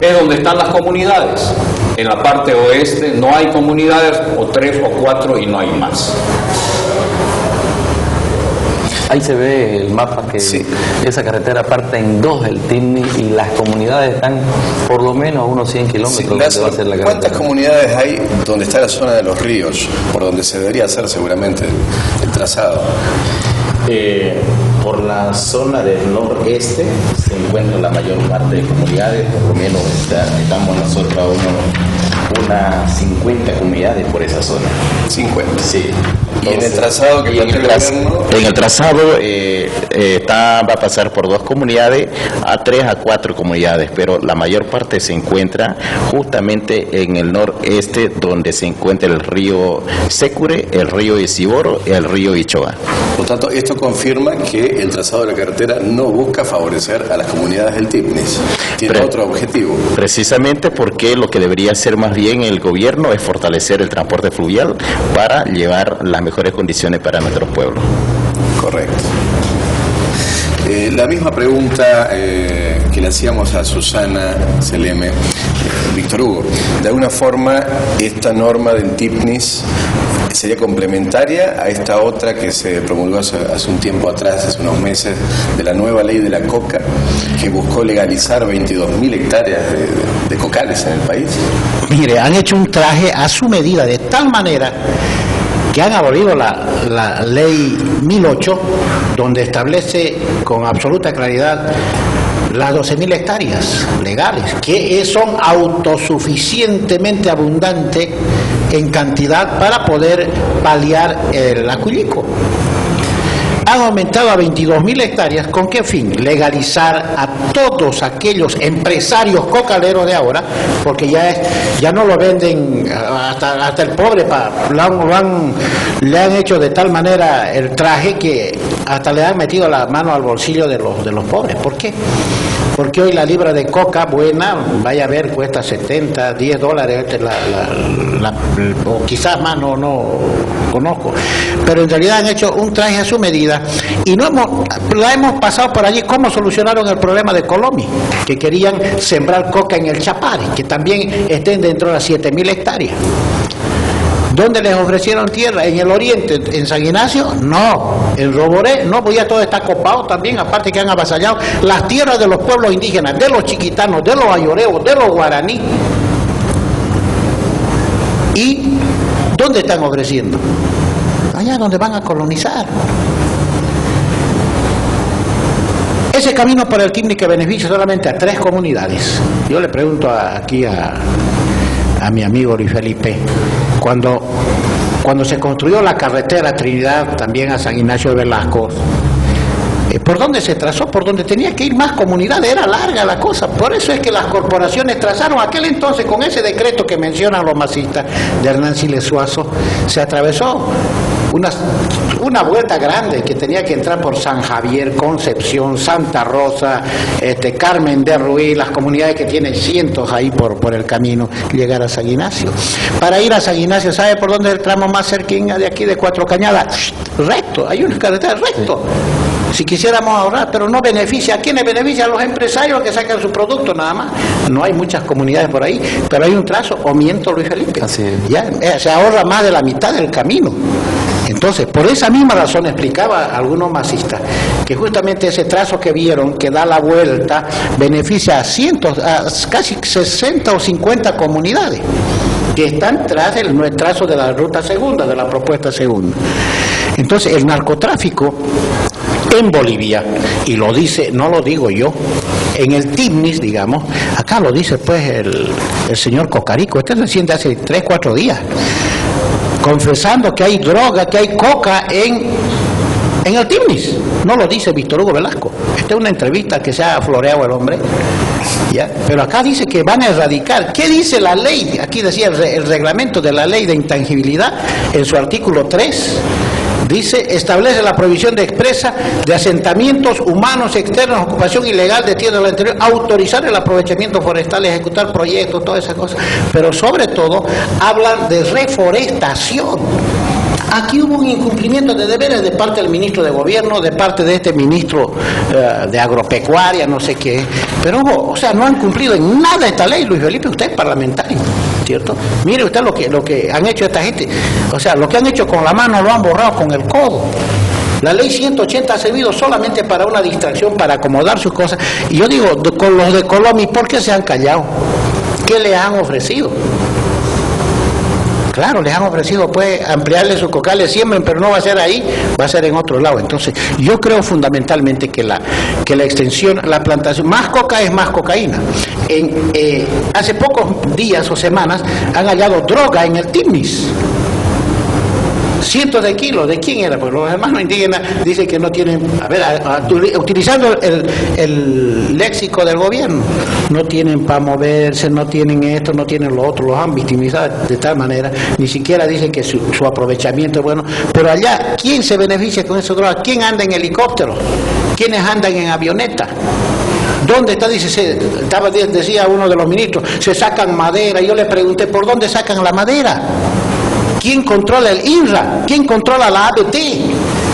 es donde están las comunidades. En la parte oeste no hay comunidades, o 3 o 4 y no hay más. Ahí se ve el mapa que sí. Esa carretera parte en dos del TIPNIS y las comunidades están por lo menos a unos 100 kilómetros donde va a ser la carretera. ¿Cuántas comunidades hay donde está la zona de los ríos, por donde se debería hacer seguramente el trazado? Por la zona del noreste se encuentra la mayor parte de comunidades, por lo menos estamos nosotros a unas 50 comunidades por esa zona. 50. Sí. Y en el trazado que en el trazado va a pasar por 2 comunidades a 3 a 4 comunidades, pero la mayor parte se encuentra justamente en el noreste, donde se encuentra el río Secure, el río Isiboro y el río Ichoa. Por tanto, esto confirma que el trazado de la carretera no busca favorecer a las comunidades del TIPNIS. Tiene otro objetivo. Precisamente porque lo que debería hacer más bien el gobierno es fortalecer el transporte fluvial para llevar las mejores condiciones para nuestros pueblos. Correcto. La misma pregunta que le hacíamos a Susana Seleme, Víctor Hugo. De alguna forma, esta norma del TIPNIS sería complementaria a esta otra que se promulgó hace un tiempo atrás, hace unos meses, de la nueva ley de la coca, que buscó legalizar 22.000 hectáreas de cocales en el país. Mire, han hecho un traje a su medida, de tal manera que han abolido la ley 1008, donde establece con absoluta claridad las 12.000 hectáreas legales, que son autosuficientemente abundantes en cantidad para poder paliar el acuílico. han aumentado a 22.000 hectáreas. ¿Con qué fin? Legalizar a todos aquellos empresarios cocaleros de ahora, porque ya no lo venden hasta el pobre, le han hecho de tal manera el traje que hasta le han metido la mano al bolsillo de los pobres. ¿Por qué? Porque hoy la libra de coca buena, vaya a ver, cuesta 70, 10 dólares, o quizás más, no conozco. Pero en realidad han hecho un traje a su medida y la hemos pasado por allí. ¿Cómo solucionaron el problema de Colomi? Que querían sembrar coca en el Chapare, que también estén dentro de las 7.000 hectáreas. ¿Dónde les ofrecieron tierra? ¿En el oriente? ¿En San Ignacio? No. ¿En Roboré? No, pues ya todo está copado también, aparte que han avasallado las tierras de los pueblos indígenas, de los chiquitanos, de los ayoreos, de los guaraní. ¿Y dónde están ofreciendo? Allá donde van a colonizar. Ese camino para el TIPNIS que beneficia solamente a 3 comunidades. Yo le pregunto aquí a mi amigo Luis Felipe, cuando se construyó la carretera Trinidad también a San Ignacio de Velasco, ¿por dónde se trazó? Por donde tenía que ir más comunidades, era larga la cosa. Por eso es que las corporaciones trazaron aquel entonces, con ese decreto que mencionan los masistas de Hernán Siles Suazo, se atravesó una vuelta grande que tenía que entrar por San Javier, Concepción, Santa Rosa, Carmen de Ruiz, las comunidades que tienen cientos ahí por el camino, llegar a San Ignacio. Para ir a San Ignacio, ¿sabe por dónde es el tramo más cerquín de aquí de Cuatro Cañadas? Recto, hay una carretera recto. Si quisiéramos ahorrar, pero no beneficia. ¿A quiénes beneficia? A los empresarios que sacan su producto nada más. No hay muchas comunidades por ahí, pero hay un trazo, o miento, Luis Felipe. Así es. Ya, se ahorra más de la mitad del camino. Entonces, por esa misma razón explicaba a algunos masistas que justamente ese trazo que vieron, que da la vuelta, beneficia a casi 60 o 50 comunidades que están tras el trazo de la ruta segunda, de la propuesta segunda. Entonces, el narcotráfico en Bolivia, y lo dice, no lo digo yo, en el TIPNIS, digamos, acá lo dice pues el señor Cocarico, recién de hace 3, 4 días, confesando que hay droga, que hay coca en el TIPNIS. No lo dice Víctor Hugo Velasco. Esta es una entrevista que se ha floreado el hombre. ¿Ya? Pero acá dice que van a erradicar. ¿Qué dice la ley? Aquí decía el reglamento de la ley de intangibilidad en su artículo 3. Dice, establece la prohibición de expresa de asentamientos humanos externos, ocupación ilegal de tierra del interior, autorizar el aprovechamiento forestal, ejecutar proyectos, todas esas cosas. Pero sobre todo, hablan de reforestación. Aquí hubo un incumplimiento de deberes de parte del ministro de Gobierno, de parte de este ministro de Agropecuaria, no sé qué. Pero no han cumplido en nada esta ley. Luis Felipe, usted es parlamentario, ¿cierto? Mire usted lo que han hecho esta gente. O sea, lo que han hecho con la mano lo han borrado con el codo. La ley 180 ha servido solamente para una distracción, para acomodar sus cosas. Y yo digo, con los de Colomi, ¿por qué se han callado? ¿Qué les han ofrecido? Claro, les han ofrecido pues ampliarle sus cocales, siembren, pero no va a ser ahí, va a ser en otro lado. Entonces, yo creo fundamentalmente que la extensión, la plantación, más coca es más cocaína. Hace pocos días o semanas han hallado droga en el TIPNIS. Cientos de kilos. ¿De quién era? Porque los hermanos indígenas dicen que no tienen, utilizando el léxico del gobierno, no tienen para moverse, no tienen esto, no tienen lo otro, los han victimizado de tal manera, ni siquiera dicen que su aprovechamiento es bueno. Pero allá, ¿quién se beneficia con esa droga? ¿Quién anda en helicóptero? ¿Quiénes andan en avioneta? ¿Dónde está? Decía uno de los ministros, se sacan madera. Yo le pregunté, ¿por dónde sacan la madera? ¿Quién controla el INRA? ¿Quién controla la ABT?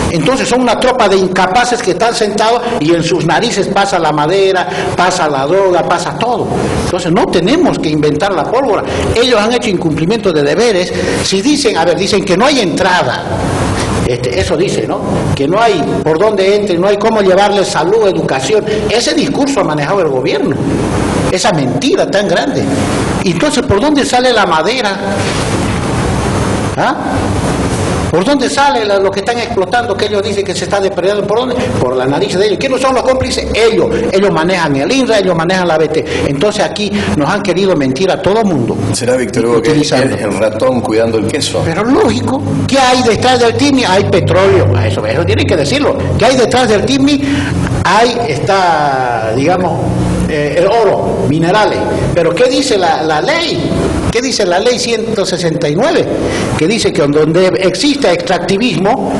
Entonces son una tropa de incapaces que están sentados y en sus narices pasa la madera, pasa la droga, pasa todo. Entonces no tenemos que inventar la pólvora. Ellos han hecho incumplimiento de deberes. Si dicen que no hay entrada, eso dice, ¿no? Que no hay por dónde entre, no hay cómo llevarle salud, educación. Ese discurso ha manejado el gobierno. Esa mentira tan grande. Entonces, ¿por dónde sale la madera? ¿Ah? ¿Por dónde sale lo que están explotando, que ellos dicen que se está depredando? ¿Por dónde? Por la nariz de ellos. ¿Quiénes son los cómplices? Ellos manejan el INRA, ellos manejan la BT. Entonces aquí nos han querido mentir a todo mundo. ¿Será, Víctor Hugo, que es el ratón cuidando el queso? Pero lógico, ¿qué hay detrás del TICMI? Hay petróleo, eso tienen que decirlo. ¿Qué hay detrás del TICMI? Está, digamos, el oro, minerales. Pero ¿qué dice la ley? ¿Qué dice la ley 169? Que dice que donde exista extractivismo,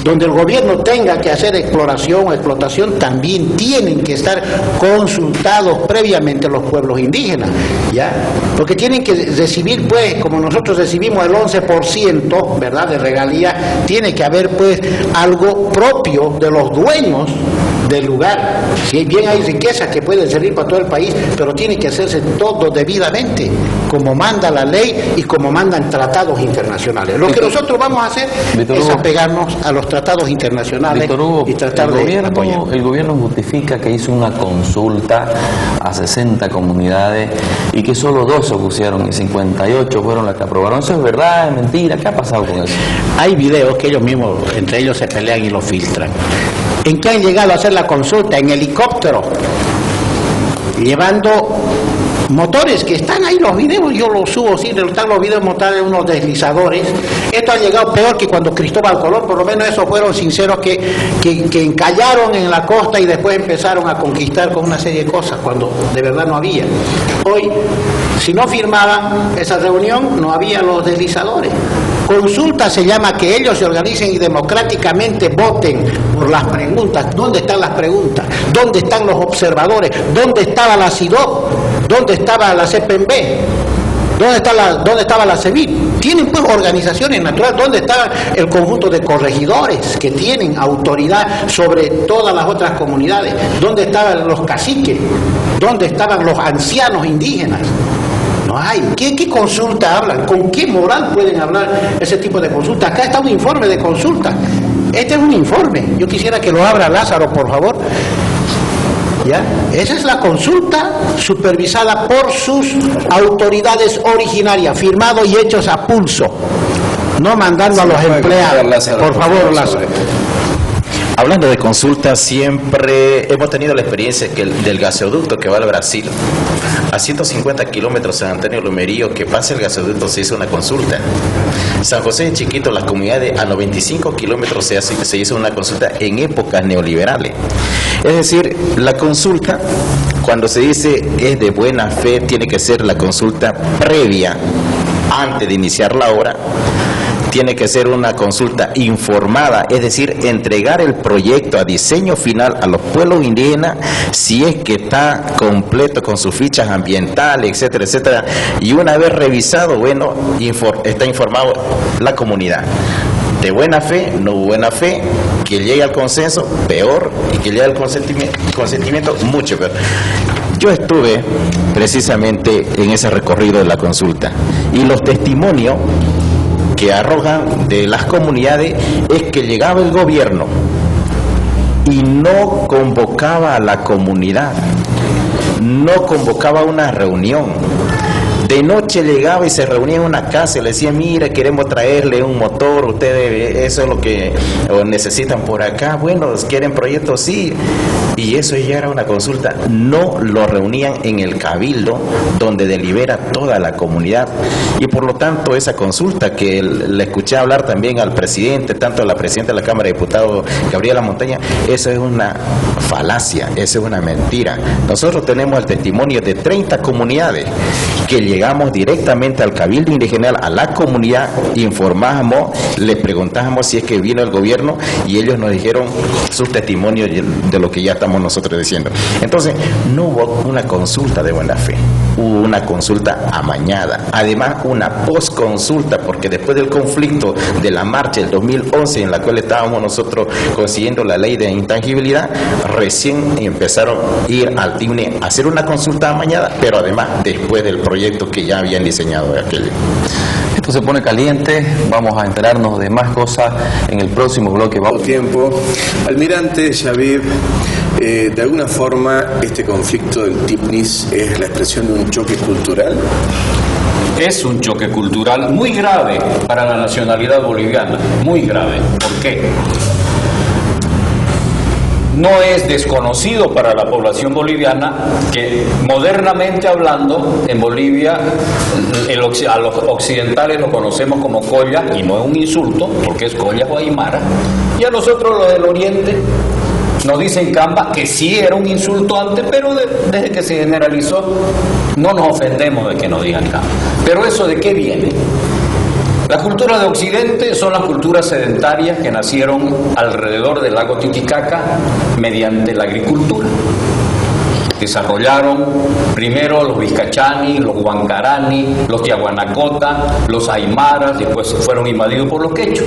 donde el gobierno tenga que hacer exploración o explotación, también tienen que estar consultados previamente los pueblos indígenas, ¿ya? Porque tienen que recibir, pues, como nosotros recibimos el 11%, ¿verdad?, de regalía, tiene que haber, pues, algo propio de los dueños del lugar. Si bien hay riquezas que pueden servir para todo el país, pero tiene que hacerse todo debidamente, como manda la ley y como mandan tratados internacionales. Lo que nosotros vamos a hacer es apegarnos a los tratados internacionales y tratar de apoyar. El gobierno justifica que hizo una consulta a 60 comunidades y que solo 2 se opusieron y 58 fueron las que aprobaron. ¿Eso es verdad? ¿Es mentira? ¿Qué ha pasado con eso? Hay videos que ellos mismos, entre ellos, se pelean y los filtran. ¿En qué han llegado a hacer la consulta? En helicóptero, llevando motores que están ahí, los videos, yo los subo, sí, están los videos montados en unos deslizadores. Esto ha llegado peor que cuando Cristóbal Colón, por lo menos esos fueron sinceros que encallaron en la costa y después empezaron a conquistar con una serie de cosas, cuando de verdad no había. Hoy, si no firmaban esa reunión, no había los deslizadores. Consulta se llama que ellos se organicen y democráticamente voten por las preguntas. ¿Dónde están las preguntas? ¿Dónde están los observadores? ¿Dónde estaba la CIDO? ¿Dónde estaba la CPMB? ¿Dónde estaba la CEVIL? Tienen, pues, organizaciones naturales. ¿Dónde estaba el conjunto de corregidores que tienen autoridad sobre todas las otras comunidades? ¿Dónde estaban los caciques? ¿Dónde estaban los ancianos indígenas? No hay. ¿Qué consulta hablan? ¿Con qué moral pueden hablar ese tipo de consulta? Acá está un informe de consulta. Este es un informe. Yo quisiera que lo abra Lázaro, por favor. ¿Ya? Esa es la consulta supervisada por sus autoridades originarias, firmados y hechos a pulso, no mandando a los empleados. Por favor, Lázaro. Hablando de consultas, siempre hemos tenido la experiencia del gasoducto que va al Brasil. A 150 kilómetros de San Antonio Lomerío, que pasa el gasoducto, se hizo una consulta. San José de Chiquito, las comunidades a 95 kilómetros se hizo una consulta en épocas neoliberales. Es decir, la consulta, cuando se dice es de buena fe, tiene que ser la consulta previa, antes de iniciar la obra. Tiene que ser una consulta informada, es decir, entregar el proyecto a diseño final a los pueblos indígenas si es que está completo con sus fichas ambientales, etcétera, etcétera. Y una vez revisado, bueno, está informado la comunidad. De buena fe, no buena fe, que llegue al consenso, peor, y que llegue al consentimiento, mucho peor. Yo estuve precisamente en ese recorrido de la consulta y los testimonios que arrojan de las comunidades es que llegaba el gobierno y no convocaba a la comunidad, no convocaba una reunión. De noche llegaba y se reunía en una casa y le decía, mire, queremos traerle un motor, ustedes eso es lo que necesitan por acá, bueno, quieren proyectos, sí. Y eso ya era una consulta, no lo reunían en el cabildo donde delibera toda la comunidad. Y por lo tanto esa consulta que le escuché hablar también al presidente, tanto a la presidenta de la Cámara de Diputados, Gabriela Montaña, eso es una falacia, eso es una mentira. Nosotros tenemos el testimonio de 30 comunidades que llegamos directamente al cabildo indígena, a la comunidad, informamos, les preguntamos si es que vino el gobierno y ellos nos dijeron sus testimonios de lo que ya estamos nosotros diciendo. Entonces, no hubo una consulta de buena fe, hubo una consulta amañada, además una posconsulta, porque después del conflicto de la marcha del 2011 en la cual estábamos nosotros consiguiendo la ley de intangibilidad, recién empezaron a ir al TICMI a hacer una consulta amañada, pero además después del proyecto que ya habían diseñado de aquel. Esto se pone caliente, vamos a enterarnos de más cosas en el próximo bloque. Tiempo. Almirante Yavib, de alguna forma este conflicto del TICMIS es la expresión de un choque cultural. Es un choque cultural muy grave para la nacionalidad boliviana, muy grave. ¿Por qué? No es desconocido para la población boliviana que, modernamente hablando, en Bolivia a los occidentales lo conocemos como colla, y no es un insulto, porque es colla o aymara, y a nosotros los del oriente nos dicen camba, que sí era un insulto antes, pero desde que se generalizó no nos ofendemos de que nos digan camba. Pero ¿eso de qué viene? Las culturas de Occidente son las culturas sedentarias que nacieron alrededor del lago Titicaca mediante la agricultura. Desarrollaron primero los vizcachani, los huancarani, los tiahuanacota, los aymaras, después fueron invadidos por los quechos.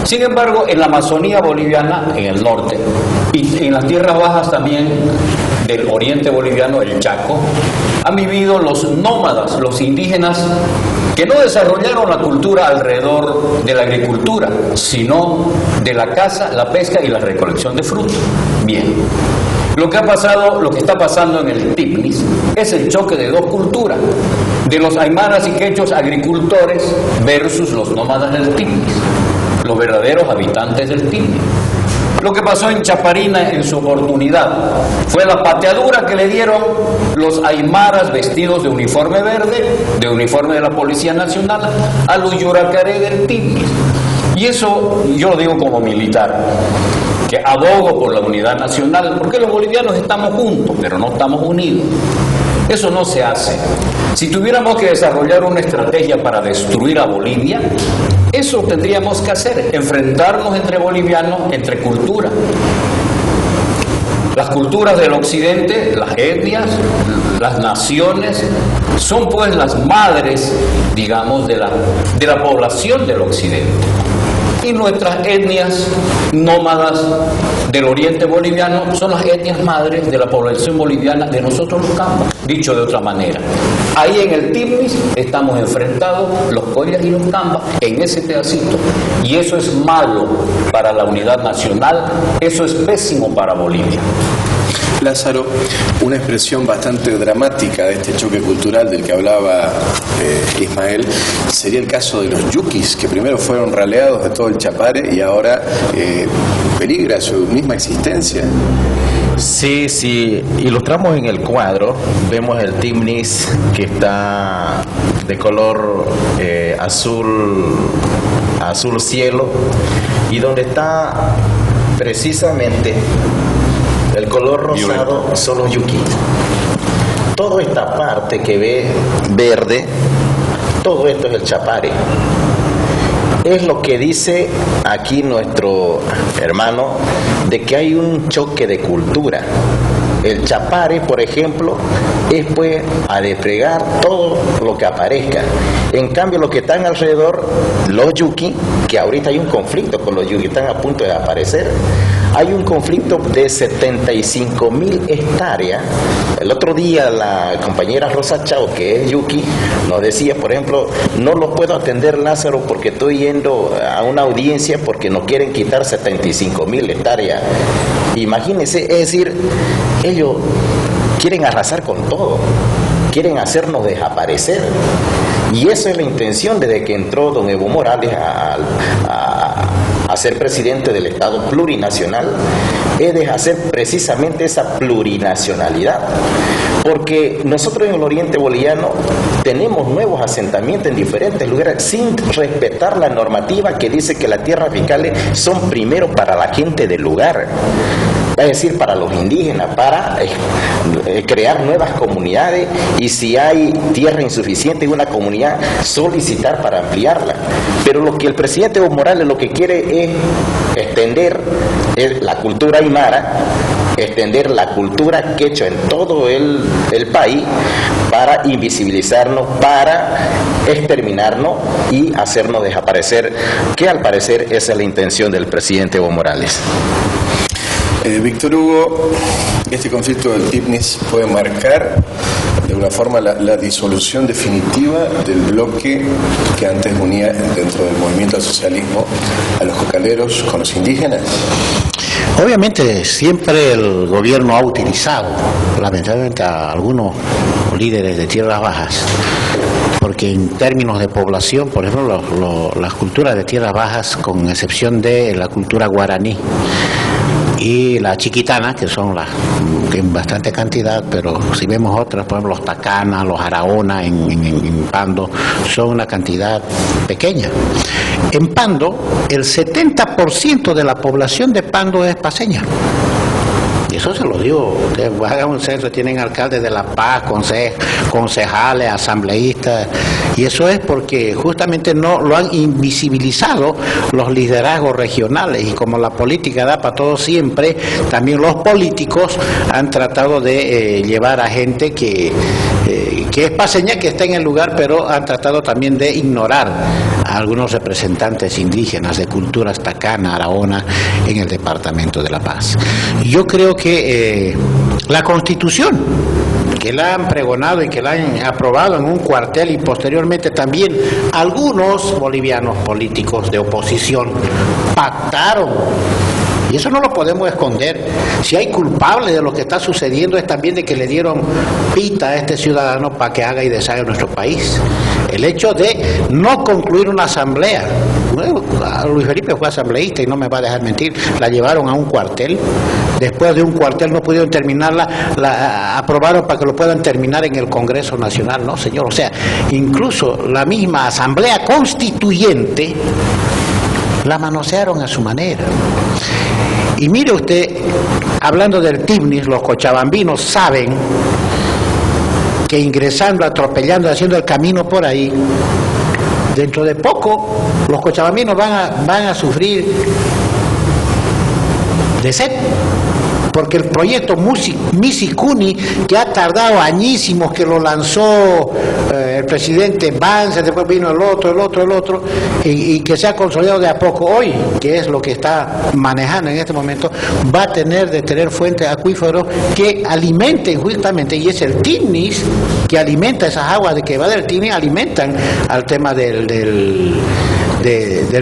Sin embargo, en la Amazonía boliviana, en el norte, y en las tierras bajas también del oriente boliviano, el Chaco, han vivido los nómadas, los indígenas, que no desarrollaron la cultura alrededor de la agricultura, sino de la caza, la pesca y la recolección de frutos. Bien. Lo que está pasando en el Tipnis es el choque de dos culturas, de los aymaras y quechos agricultores versus los nómadas del Tipnis, los verdaderos habitantes del Tipnis. Lo que pasó en Chaparina en su oportunidad fue la pateadura que le dieron los aymaras vestidos de uniforme verde, de uniforme de la Policía Nacional, a los yuracaré del Tipnis. Y eso yo lo digo como militar, que abogo por la unidad nacional, porque los bolivianos estamos juntos, pero no estamos unidos. Eso no se hace. Si tuviéramos que desarrollar una estrategia para destruir a Bolivia, eso tendríamos que hacer, enfrentarnos entre bolivianos, entre culturas. Las culturas del occidente, las etnias, las naciones, son pues las madres, digamos, de la población del occidente. Y nuestras etnias nómadas del oriente boliviano son las etnias madres de la población boliviana de nosotros los cambas, dicho de otra manera. Ahí en el Tipnis estamos enfrentados los collas y los cambas en ese pedacito. Y eso es malo para la unidad nacional, eso es pésimo para Bolivia. Lázaro, una expresión bastante dramática de este choque cultural del que hablaba Ismael sería el caso de los yuquis, que primero fueron raleados de todo el Chapare y ahora peligra su misma existencia. Sí, sí, ilustramos en el cuadro, vemos el Tipnis que está de color azul cielo, y donde está precisamente el color rosado son los yuquis. Toda esta parte que ve verde, todo esto es el Chapare. Es lo que dice aquí nuestro hermano, de que hay un choque de cultura. El Chapare, por ejemplo, es pues a desplegar todo lo que aparezca. En cambio, los que están alrededor, los yuki, que ahorita hay un conflicto con los yuki, están a punto de desaparecer. Hay un conflicto de 75,000 hectáreas. El otro día la compañera Rosa Chao, que es yuki, nos decía, por ejemplo, no lo puedo atender, Lázaro, porque estoy yendo a una audiencia porque nos quieren quitar 75,000 hectáreas. Imagínense, es decir, ellos quieren arrasar con todo, quieren hacernos desaparecer. Y esa es la intención desde que entró don Evo Morales a ser presidente del Estado plurinacional, es de hacer precisamente esa plurinacionalidad. Porque nosotros en el oriente boliviano tenemos nuevos asentamientos en diferentes lugares sin respetar la normativa que dice que las tierras fiscales son primero para la gente del lugar. Es decir, para los indígenas, para crear nuevas comunidades, y si hay tierra insuficiente en una comunidad, solicitar para ampliarla. Pero lo que el presidente Evo Morales lo que quiere es extender la cultura aymara, extender la cultura quechua en todo el país para invisibilizarnos, para exterminarnos y hacernos desaparecer, que al parecer esa es la intención del presidente Evo Morales. Víctor Hugo, este conflicto del Tipnis puede marcar de alguna forma la disolución definitiva del bloque que antes unía dentro del movimiento al socialismo a los cocaleros con los indígenas. Obviamente siempre el gobierno ha utilizado, lamentablemente, a algunos líderes de tierras bajas porque en términos de población, por ejemplo, las culturas de tierras bajas, con excepción de la cultura guaraní y la chiquitana, que son las que en bastante cantidad, pero si vemos otras, por ejemplo los tacanas, los araona en Pando, son una cantidad pequeña. En Pando, el 70% de la población de Pando es paceña. Y eso se lo digo, ustedes hagan un censo, tienen alcaldes de La Paz, concejales, asambleístas, y eso es porque justamente no lo han invisibilizado los liderazgos regionales, y como la política da para todo siempre, también los políticos han tratado de llevar a gente que es paceña, que está en el lugar, pero han tratado también de ignorar a algunos representantes indígenas de culturas tacana, araona en el departamento de La Paz. Yo creo que la Constitución, que la han pregonado y que la han aprobado en un cuartel, y posteriormente también algunos bolivianos políticos de oposición pactaron, y eso no lo podemos esconder. Si hay culpables de lo que está sucediendo es también de que le dieron pita a este ciudadano para que haga y deshaga nuestro país. El hecho de no concluir una asamblea, bueno, Luis Felipe fue asambleísta y no me va a dejar mentir, la llevaron a un cuartel, después de un cuartel no pudieron terminarla, la aprobaron para que lo puedan terminar en el Congreso Nacional. No, señor, o sea, incluso la misma asamblea constituyente la manosearon a su manera. Y mire usted, hablando del TIPNIS, los cochabambinos saben que ingresando, atropellando, haciendo el camino por ahí, dentro de poco los cochabambinos van a sufrir de sed, porque el proyecto Misicuni, que ha tardado añísimos, que lo lanzó el presidente Vance, después vino el otro, y que se ha consolidado de a poco hoy, que es lo que está manejando en este momento, va a tener fuentes acuíferos que alimenten justamente, y es el TIPNIS que alimenta esas aguas de que va del TIPNIS, alimentan al tema del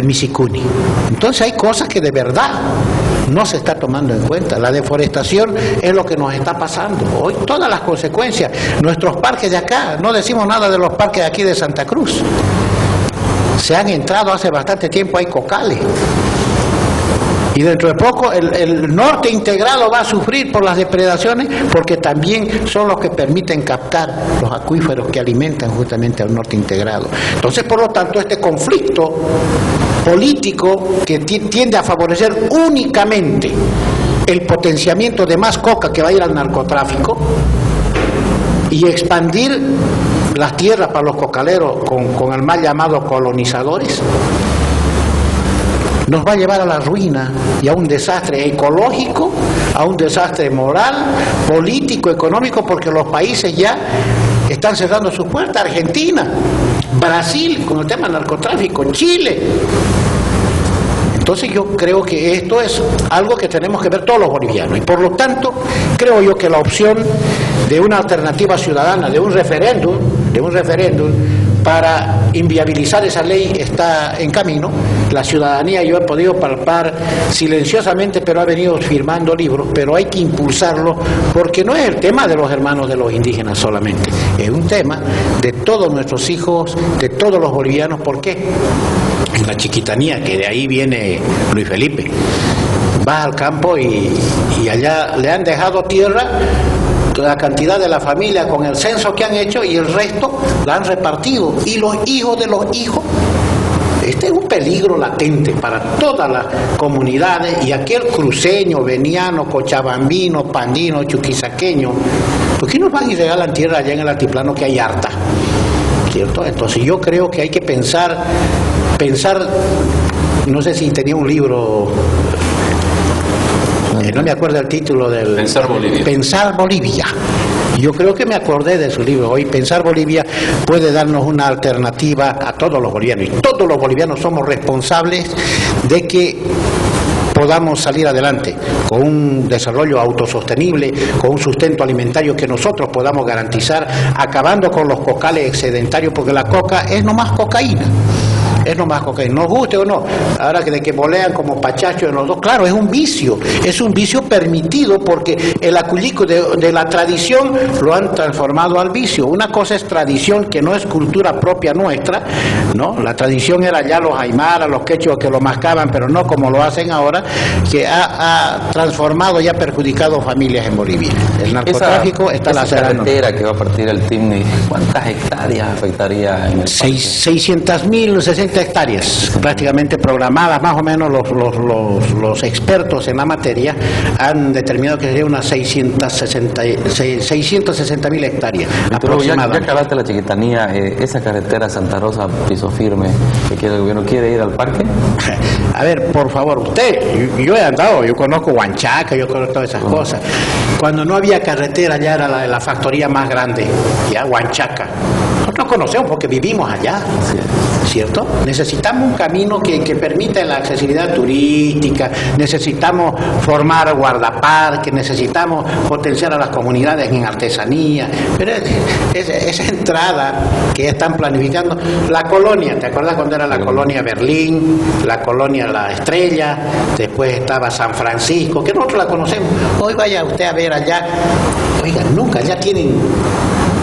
Misicuni. Entonces hay cosas que de verdad no se está tomando en cuenta. La deforestación es lo que nos está pasando hoy, todas las consecuencias. Nuestros parques de acá, no decimos nada de los parques de aquí de Santa Cruz, se han entrado hace bastante tiempo, hay cocales, y dentro de poco el norte integrado va a sufrir por las depredaciones, porque también son los que permiten captar los acuíferos que alimentan justamente al norte integrado. Entonces, por lo tanto, este conflicto político que tiende a favorecer únicamente el potenciamiento de más coca que va a ir al narcotráfico y expandir las tierras para los cocaleros con el mal llamado colonizadores, nos va a llevar a la ruina y a un desastre ecológico, a un desastre moral, político, económico, porque los países ya están cerrando sus puertas. Argentina, Brasil con el tema del narcotráfico, Chile. Entonces yo creo que esto es algo que tenemos que ver todos los bolivianos, y por lo tanto creo yo que la opción de una alternativa ciudadana, de un referéndum para inviabilizar esa ley está en camino. La ciudadanía, yo he podido palpar silenciosamente, pero ha venido firmando libros, pero hay que impulsarlo, porque no es el tema de los hermanos de los indígenas solamente, es un tema de todos nuestros hijos, de todos los bolivianos. ¿Por qué? En la chiquitanía, que de ahí viene Luis Felipe, va al campo y allá le han dejado tierra, la cantidad de la familia con el censo que han hecho, y el resto la han repartido, y los hijos de los hijos. Este es un peligro latente para todas las comunidades, y aquel cruceño, veniano, cochabambino, pandino, chuquisaqueño, ¿por qué nos van y regalan tierra allá en el altiplano que hay harta? ¿Cierto? Entonces yo creo que hay que pensar, no sé si tenía un libro, no me acuerdo el título del... Pensar Bolivia. Yo creo que me acordé de su libro. Hoy Pensar Bolivia puede darnos una alternativa a todos los bolivianos, y todos los bolivianos somos responsables de que podamos salir adelante con un desarrollo autosostenible, con un sustento alimentario que nosotros podamos garantizar, acabando con los cocales excedentarios, porque la coca es nomás cocaína. es nomás cocaína, nos guste o no. Ahora que de que bolean como pachachos en los dos, claro, es un vicio permitido porque el aculico de la tradición lo han transformado al vicio. Una cosa es tradición que no es cultura propia nuestra, ¿no? La tradición era ya los aymaras, los quechuas que lo mascaban, pero no como lo hacen ahora, que ha transformado y ha perjudicado familias en Bolivia. El narcotráfico está lacerando. Esa carretera que va a partir el TIPNIS, ¿cuántas hectáreas afectaría en el 600.000, 60 hectáreas prácticamente programadas, más o menos los expertos en la materia han determinado que sería unas 660.000 hectáreas aproximadamente. Ya acabaste la chiquitanía, esa carretera Santa Rosa, Piso Firme, que el gobierno quiere ir al parque. A ver, por favor, usted, yo he andado, yo conozco Huanchaca, yo conozco todas esas cosas. Cuando no había carretera, ya era la factoría más grande, ya Huanchaca. Nosotros conocemos porque vivimos allá, ¿cierto? Necesitamos un camino que permita la accesibilidad turística, necesitamos formar guardaparques, necesitamos potenciar a las comunidades en artesanía, pero esa entrada que están planificando, la colonia, ¿te acuerdas cuando era la colonia Berlín, la colonia La Estrella, después estaba San Francisco, que nosotros la conocemos? Hoy vaya usted a ver allá, oiga, nunca, ya tienen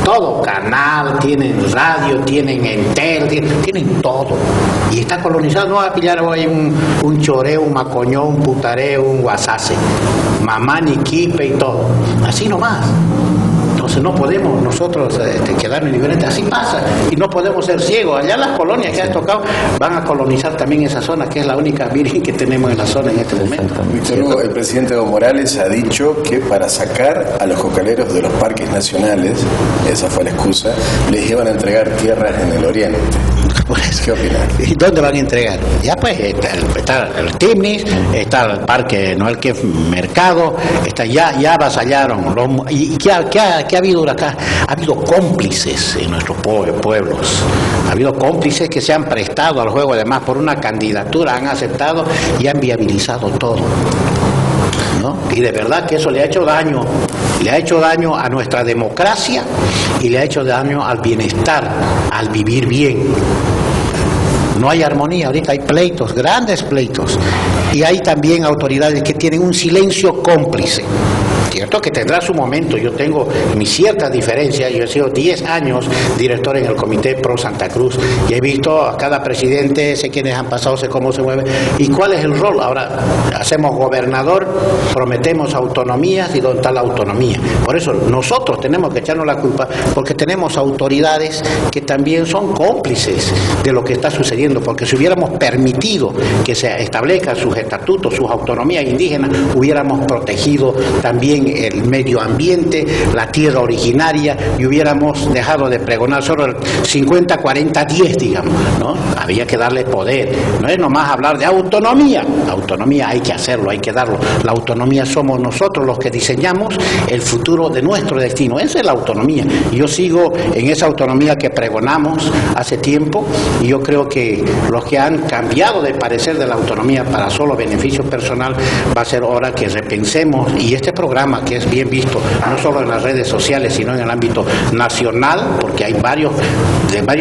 todo, canal, tienen radio, tienen entel, tienen todo. Y está colonizado, no va a pillar hoy un choreo, un macoñón, un putareo, un guasase, mamá, ni quipe y todo. Así nomás. Entonces no podemos nosotros quedarnos indiferentes, así pasa, y no podemos ser ciegos. Allá las colonias que has tocado van a colonizar también esa zona, que es la única virgen que tenemos en la zona en este momento. Víctor Hugo, el presidente Evo Morales ha dicho que para sacar a los cocaleros de los parques nacionales, esa fue la excusa, les iban a entregar tierras en el oriente. ¿Qué opinas? ¿Y dónde van a entregar? Ya pues, está el TIPNIS, está el Parque Noel Quef Mercado, ya avasallaron. ¿Y qué ha habido acá? Ha habido cómplices en nuestros pueblos. Ha habido cómplices que se han prestado al juego, además por una candidatura, han aceptado y han viabilizado todo, ¿no? Y de verdad que eso le ha hecho daño a nuestra democracia y le ha hecho daño al bienestar, al vivir bien. No hay armonía, ahorita hay pleitos, grandes pleitos, y hay también autoridades que tienen un silencio cómplice. Cierto que tendrá su momento, yo tengo mis ciertas diferencias, yo he sido 10 años director en el Comité Pro Santa Cruz y he visto a cada presidente, sé quiénes han pasado, sé cómo se mueve y cuál es el rol. Ahora hacemos gobernador, prometemos autonomías y dónde está la autonomía. Por eso nosotros tenemos que echarnos la culpa porque tenemos autoridades que también son cómplices de lo que está sucediendo, porque si hubiéramos permitido que se establezcan sus estatutos, sus autonomías indígenas, hubiéramos protegido también el medio ambiente, la tierra originaria y hubiéramos dejado de pregonar solo el 50-40-10, digamos, ¿no? Había que darle poder, no es nomás hablar de autonomía hay que hacerlo, hay que darlo. La autonomía somos nosotros los que diseñamos el futuro de nuestro destino, esa es la autonomía. Yo sigo en esa autonomía que pregonamos hace tiempo y yo creo que los que han cambiado de parecer de la autonomía para solo beneficio personal, va a ser hora que repensemos y este programa que es bien visto no solo en las redes sociales sino en el ámbito nacional, porque hay varios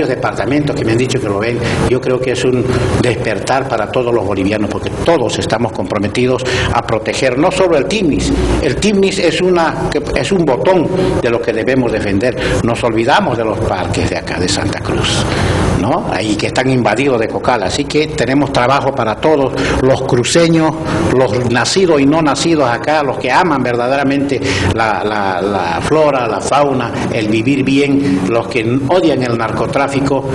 departamentos que me han dicho que lo ven. Yo creo que es un despertar para todos los bolivianos porque todos estamos comprometidos a proteger no solo el TIPNIS es un botón de lo que debemos defender. Nos olvidamos de los parques de acá de Santa Cruz, ¿no? Ahí que están invadidos de cocal, así que tenemos trabajo para todos los cruceños, los nacidos y no nacidos acá, los que aman verdaderamente la flora, la fauna, el vivir bien, los que odian el narcotráfico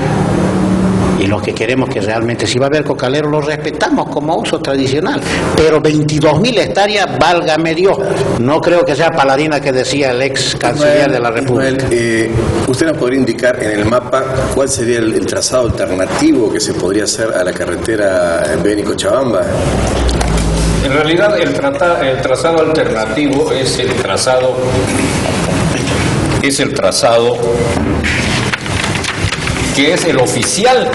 y los que queremos que realmente si va a haber cocaleros los respetamos como uso tradicional, pero 22.000 hectáreas, válgame Dios, no creo que sea paladina que decía el ex canciller de la República. ¿Usted nos podría indicar en el mapa cuál sería el trazado alternativo que se podría hacer a la carretera Beni-Cochabamba? En realidad el trazado alternativo es el trazado que es el oficial,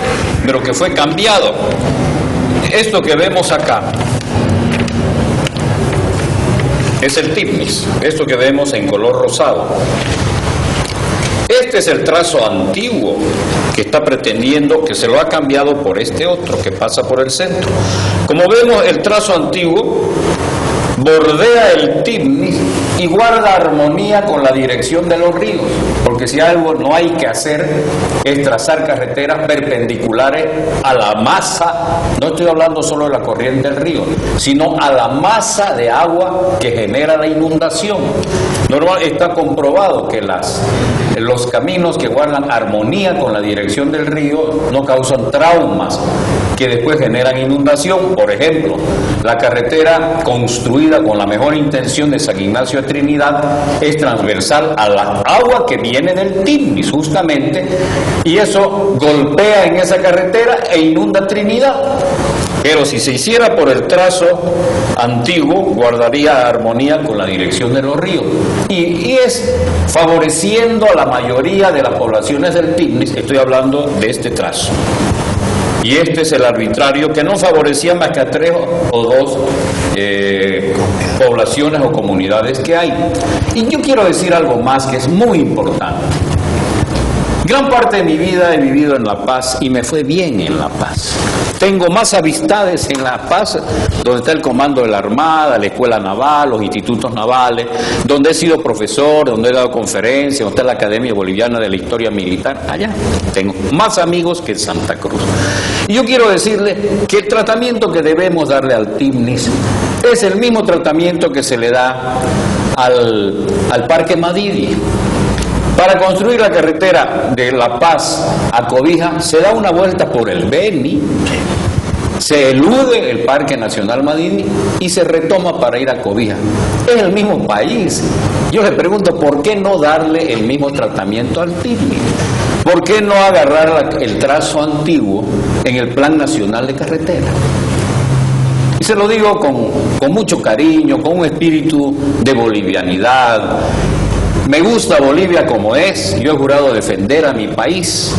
pero que fue cambiado. Esto que vemos acá es el TIPNIS, esto que vemos en color rosado. Este es el trazo antiguo que está pretendiendo, que se lo ha cambiado por este otro que pasa por el centro. Como vemos, el trazo antiguo bordea el Tignis y guarda armonía con la dirección de los ríos, porque si algo no hay que hacer es trazar carreteras perpendiculares a la masa, no estoy hablando solo de la corriente del río, sino a la masa de agua que genera la inundación. Normal, está comprobado que los caminos que guardan armonía con la dirección del río no causan traumas que después generan inundación. Por ejemplo, la carretera construida con la mejor intención de San Ignacio a Trinidad es transversal a la agua que viene del Tignis justamente, y eso golpea en esa carretera e inunda Trinidad. Pero si se hiciera por el trazo antiguo, guardaría armonía con la dirección de los ríos. Y es favoreciendo a la mayoría de las poblaciones del Tignis, estoy hablando de este trazo. Y este es el arbitrario que no favorecía más que a 3 o 2 poblaciones o comunidades que hay. Y yo quiero decir algo más que es muy importante. Gran parte de mi vida he vivido en La Paz y me fue bien en La Paz. Tengo más amistades en La Paz, donde está el comando de la Armada, la Escuela Naval, los institutos navales, donde he sido profesor, donde he dado conferencias, donde está la Academia Boliviana de la Historia Militar. Allá tengo más amigos que en Santa Cruz. Y yo quiero decirle que el tratamiento que debemos darle al Tignis es el mismo tratamiento que se le da al Parque Madidi. Para construir la carretera de La Paz a Cobija se da una vuelta por el Beni, se elude el Parque Nacional Madidi y se retoma para ir a Cobija. Es el mismo país. Yo le pregunto, ¿por qué no darle el mismo tratamiento al Tignis? ¿Por qué no agarrar el trazo antiguo en el Plan Nacional de Carretera? Y se lo digo con mucho cariño, con un espíritu de bolivianidad. Me gusta Bolivia como es, yo he jurado defender a mi país.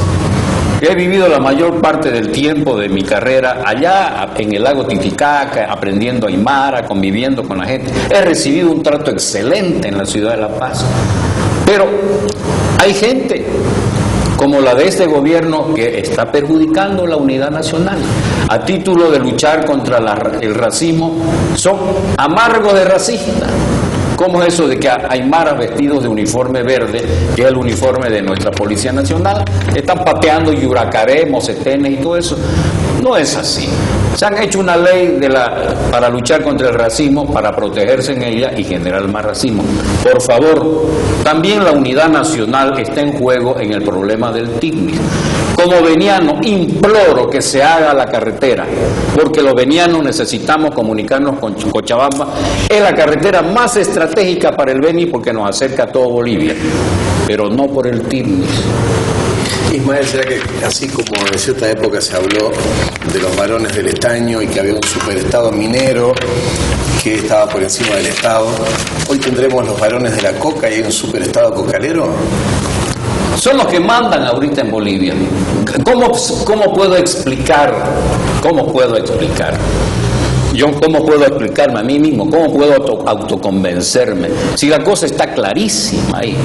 He vivido la mayor parte del tiempo de mi carrera allá en el lago Titicaca, aprendiendo aymara, conviviendo con la gente. He recibido un trato excelente en la ciudad de La Paz. Pero hay gente como la de este gobierno que está perjudicando la unidad nacional. A título de luchar contra el racismo, son amargos de racistas. ¿Cómo es eso de que aymaras vestidos de uniforme verde, que es el uniforme de nuestra Policía Nacional, están pateando yuracaré, mocetenes y todo eso? No es así. Se han hecho una ley para luchar contra el racismo, para protegerse en ella y generar más racismo. Por favor, también la unidad nacional está en juego en el problema del Tignis. Como veniano, imploro que se haga la carretera, porque los venianos necesitamos comunicarnos con Cochabamba. Es la carretera más estratégica para el Beni porque nos acerca a todo Bolivia, pero no por el Tignis. Ismael, ¿será que así como en cierta época se habló de los varones del estaño y que había un superestado minero que estaba por encima del Estado, hoy tendremos los varones de la coca y hay un superestado cocalero? Son los que mandan ahorita en Bolivia. ¿Cómo puedo explicar? ¿Cómo puedo explicar? ¿Cómo puedo explicarme a mí mismo? ¿Cómo puedo autoconvencerme? Si la cosa está clarísima ahí.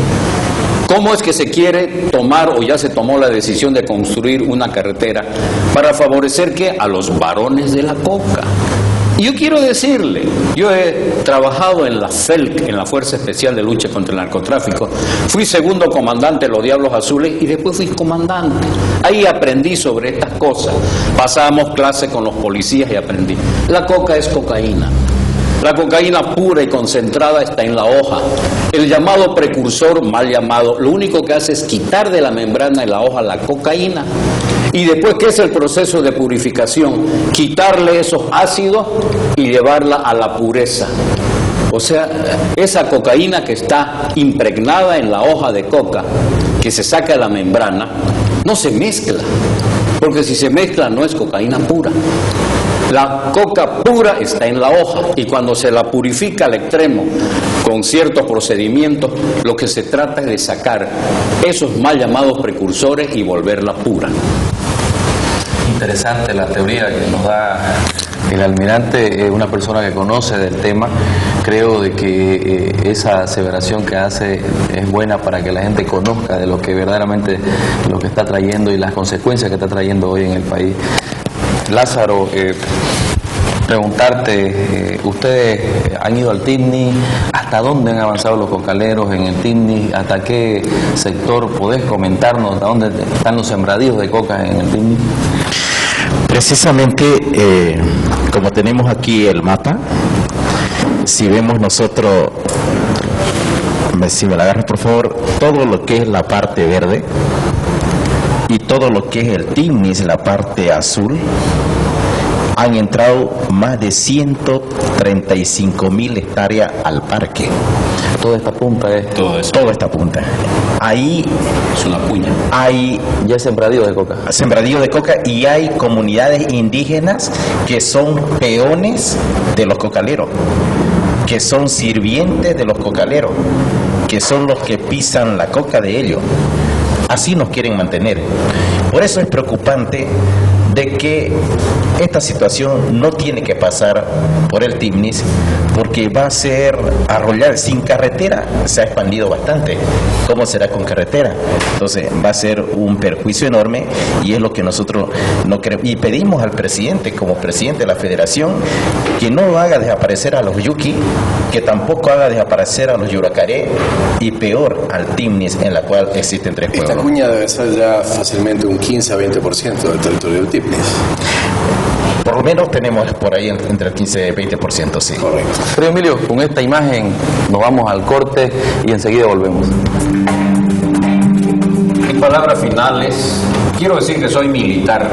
¿Cómo es que se quiere tomar o ya se tomó la decisión de construir una carretera para favorecer ¿qué? A los varones de la coca? Y yo quiero decirle, yo he trabajado en la FELC, en la Fuerza Especial de Lucha contra el Narcotráfico. Fui segundo comandante de los Diablos Azules y después fui comandante. Ahí aprendí sobre estas cosas. Pasábamos clases con los policías y aprendí. La coca es cocaína. La cocaína pura y concentrada está en la hoja. El llamado precursor, mal llamado, lo único que hace es quitar de la membrana de la hoja la cocaína. Y después, ¿qué es el proceso de purificación? Quitarle esos ácidos y llevarla a la pureza. O sea, esa cocaína que está impregnada en la hoja de coca, que se saca de la membrana, no se mezcla. Porque si se mezcla no es cocaína pura. La coca pura está en la hoja y cuando se la purifica al extremo con ciertos procedimientos, lo que se trata es de sacar esos mal llamados precursores y volverla pura. Interesante la teoría que nos da El almirante es una persona que conoce del tema. Creo de que esa aseveración que hace es buena para que la gente conozca de lo que verdaderamente lo que está trayendo y las consecuencias que está trayendo hoy en el país. Lázaro, preguntarte, ustedes han ido al TIPNI, ¿hasta dónde han avanzado los cocaleros en el TIPNI? ¿Hasta qué sector? ¿Podés comentarnos hasta dónde están los sembradíos de coca en el TIPNI? Precisamente, como tenemos aquí el mapa, si vemos nosotros, si me la agarras por favor, todo lo que es la parte verde y todo lo que es el TIPNI, la parte azul, han entrado más de 135.000 hectáreas al parque. Toda esta punta es... Toda esta punta. Ahí Es una puña. hay ya sembradíos de coca. sembradíos de coca y hay comunidades indígenas que son peones de los cocaleros, que son sirvientes de los cocaleros, que son los que pisan la coca de ellos. Así nos quieren mantener. Por eso es preocupante de que esta situación no tiene que pasar por el TIPNIS, porque va a ser arrollar. Sin carretera se ha expandido bastante. ¿Cómo será con carretera? Entonces va a ser un perjuicio enorme y es lo que nosotros no queremos. Y pedimos al presidente, como presidente de la federación, que no haga desaparecer a los yuki, que tampoco haga desaparecer a los yuracaré y peor al TIPNIS, en la cual existen 3 pueblos. Esta cuña debe ser ya fácilmente un 15 a 20% del territorio del TIPNIS. Por lo menos tenemos por ahí entre el 15 y 20%, sí. Correcto. Pero Emilio, con esta imagen nos vamos al corte y enseguida volvemos. En palabras finales, quiero decir que soy militar,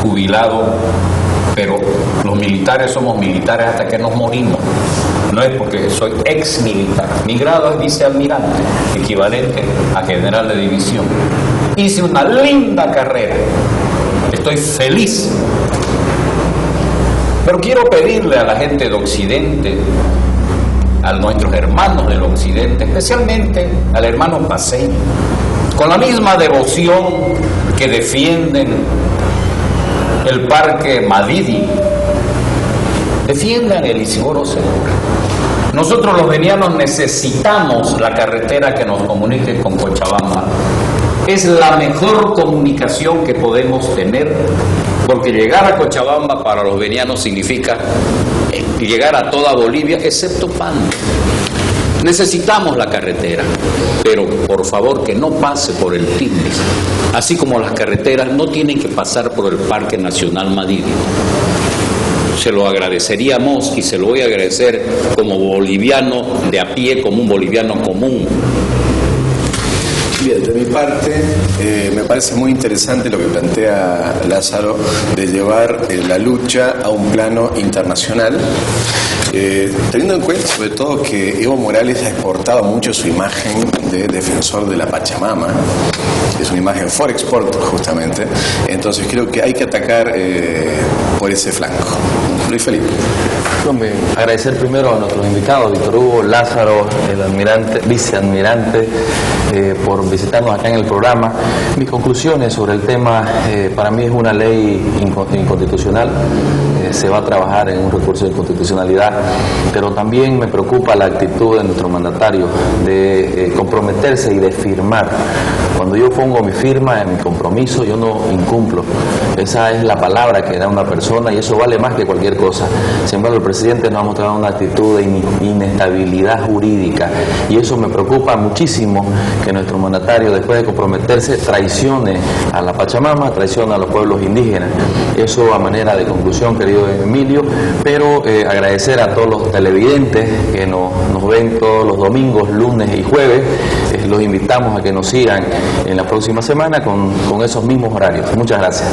jubilado, pero los militares somos militares hasta que nos morimos. No es porque soy ex militar. Mi grado es vicealmirante, equivalente a general de división. Hice una linda carrera. Estoy feliz. Pero quiero pedirle a la gente de Occidente, a nuestros hermanos del Occidente, especialmente al hermano paceño, con la misma devoción que defienden el Parque Madidi, defiendan el Isidoro Segura. Nosotros los venianos necesitamos la carretera que nos comunique con Cochabamba. Es la mejor comunicación que podemos tener, porque llegar a Cochabamba para los venianos significa llegar a toda Bolivia, excepto Pando. Necesitamos la carretera, pero por favor que no pase por el TIPNIS, así como las carreteras no tienen que pasar por el Parque Nacional Madidi. Se lo agradeceríamos y se lo voy a agradecer como boliviano de a pie, como un boliviano común. Bien, de mi parte, me parece muy interesante lo que plantea Lázaro de llevar la lucha a un plano internacional, teniendo en cuenta sobre todo que Evo Morales ha exportado mucho su imagen de defensor de la Pachamama. Es una imagen for export justamente, entonces creo que hay que atacar por ese flanco. Luis Felipe. Hombre, agradecer primero a nuestros invitados, Víctor Hugo, Lázaro, el almirante, vicealmirante, por visitarnos acá en el programa. Mis conclusiones sobre el tema, para mí es una ley inconstitucional, se va a trabajar en un recurso de inconstitucionalidad, pero también me preocupa la actitud de nuestro mandatario de comprometerse y de firmar. Cuando yo pongo mi firma en mi compromiso, yo no incumplo. Esa es la palabra que da una persona y eso vale más que cualquier cosa. Sin embargo, el presidente nos ha mostrado una actitud de inestabilidad jurídica y eso me preocupa muchísimo, que nuestro mandatario, después de comprometerse, traicione a la Pachamama, traicione a los pueblos indígenas. Eso a manera de conclusión, querido Emilio, pero agradecer a todos los televidentes que nos ven todos los domingos, lunes y jueves. Los invitamos a que nos sigan en la próxima semana con esos mismos horarios. Muchas gracias.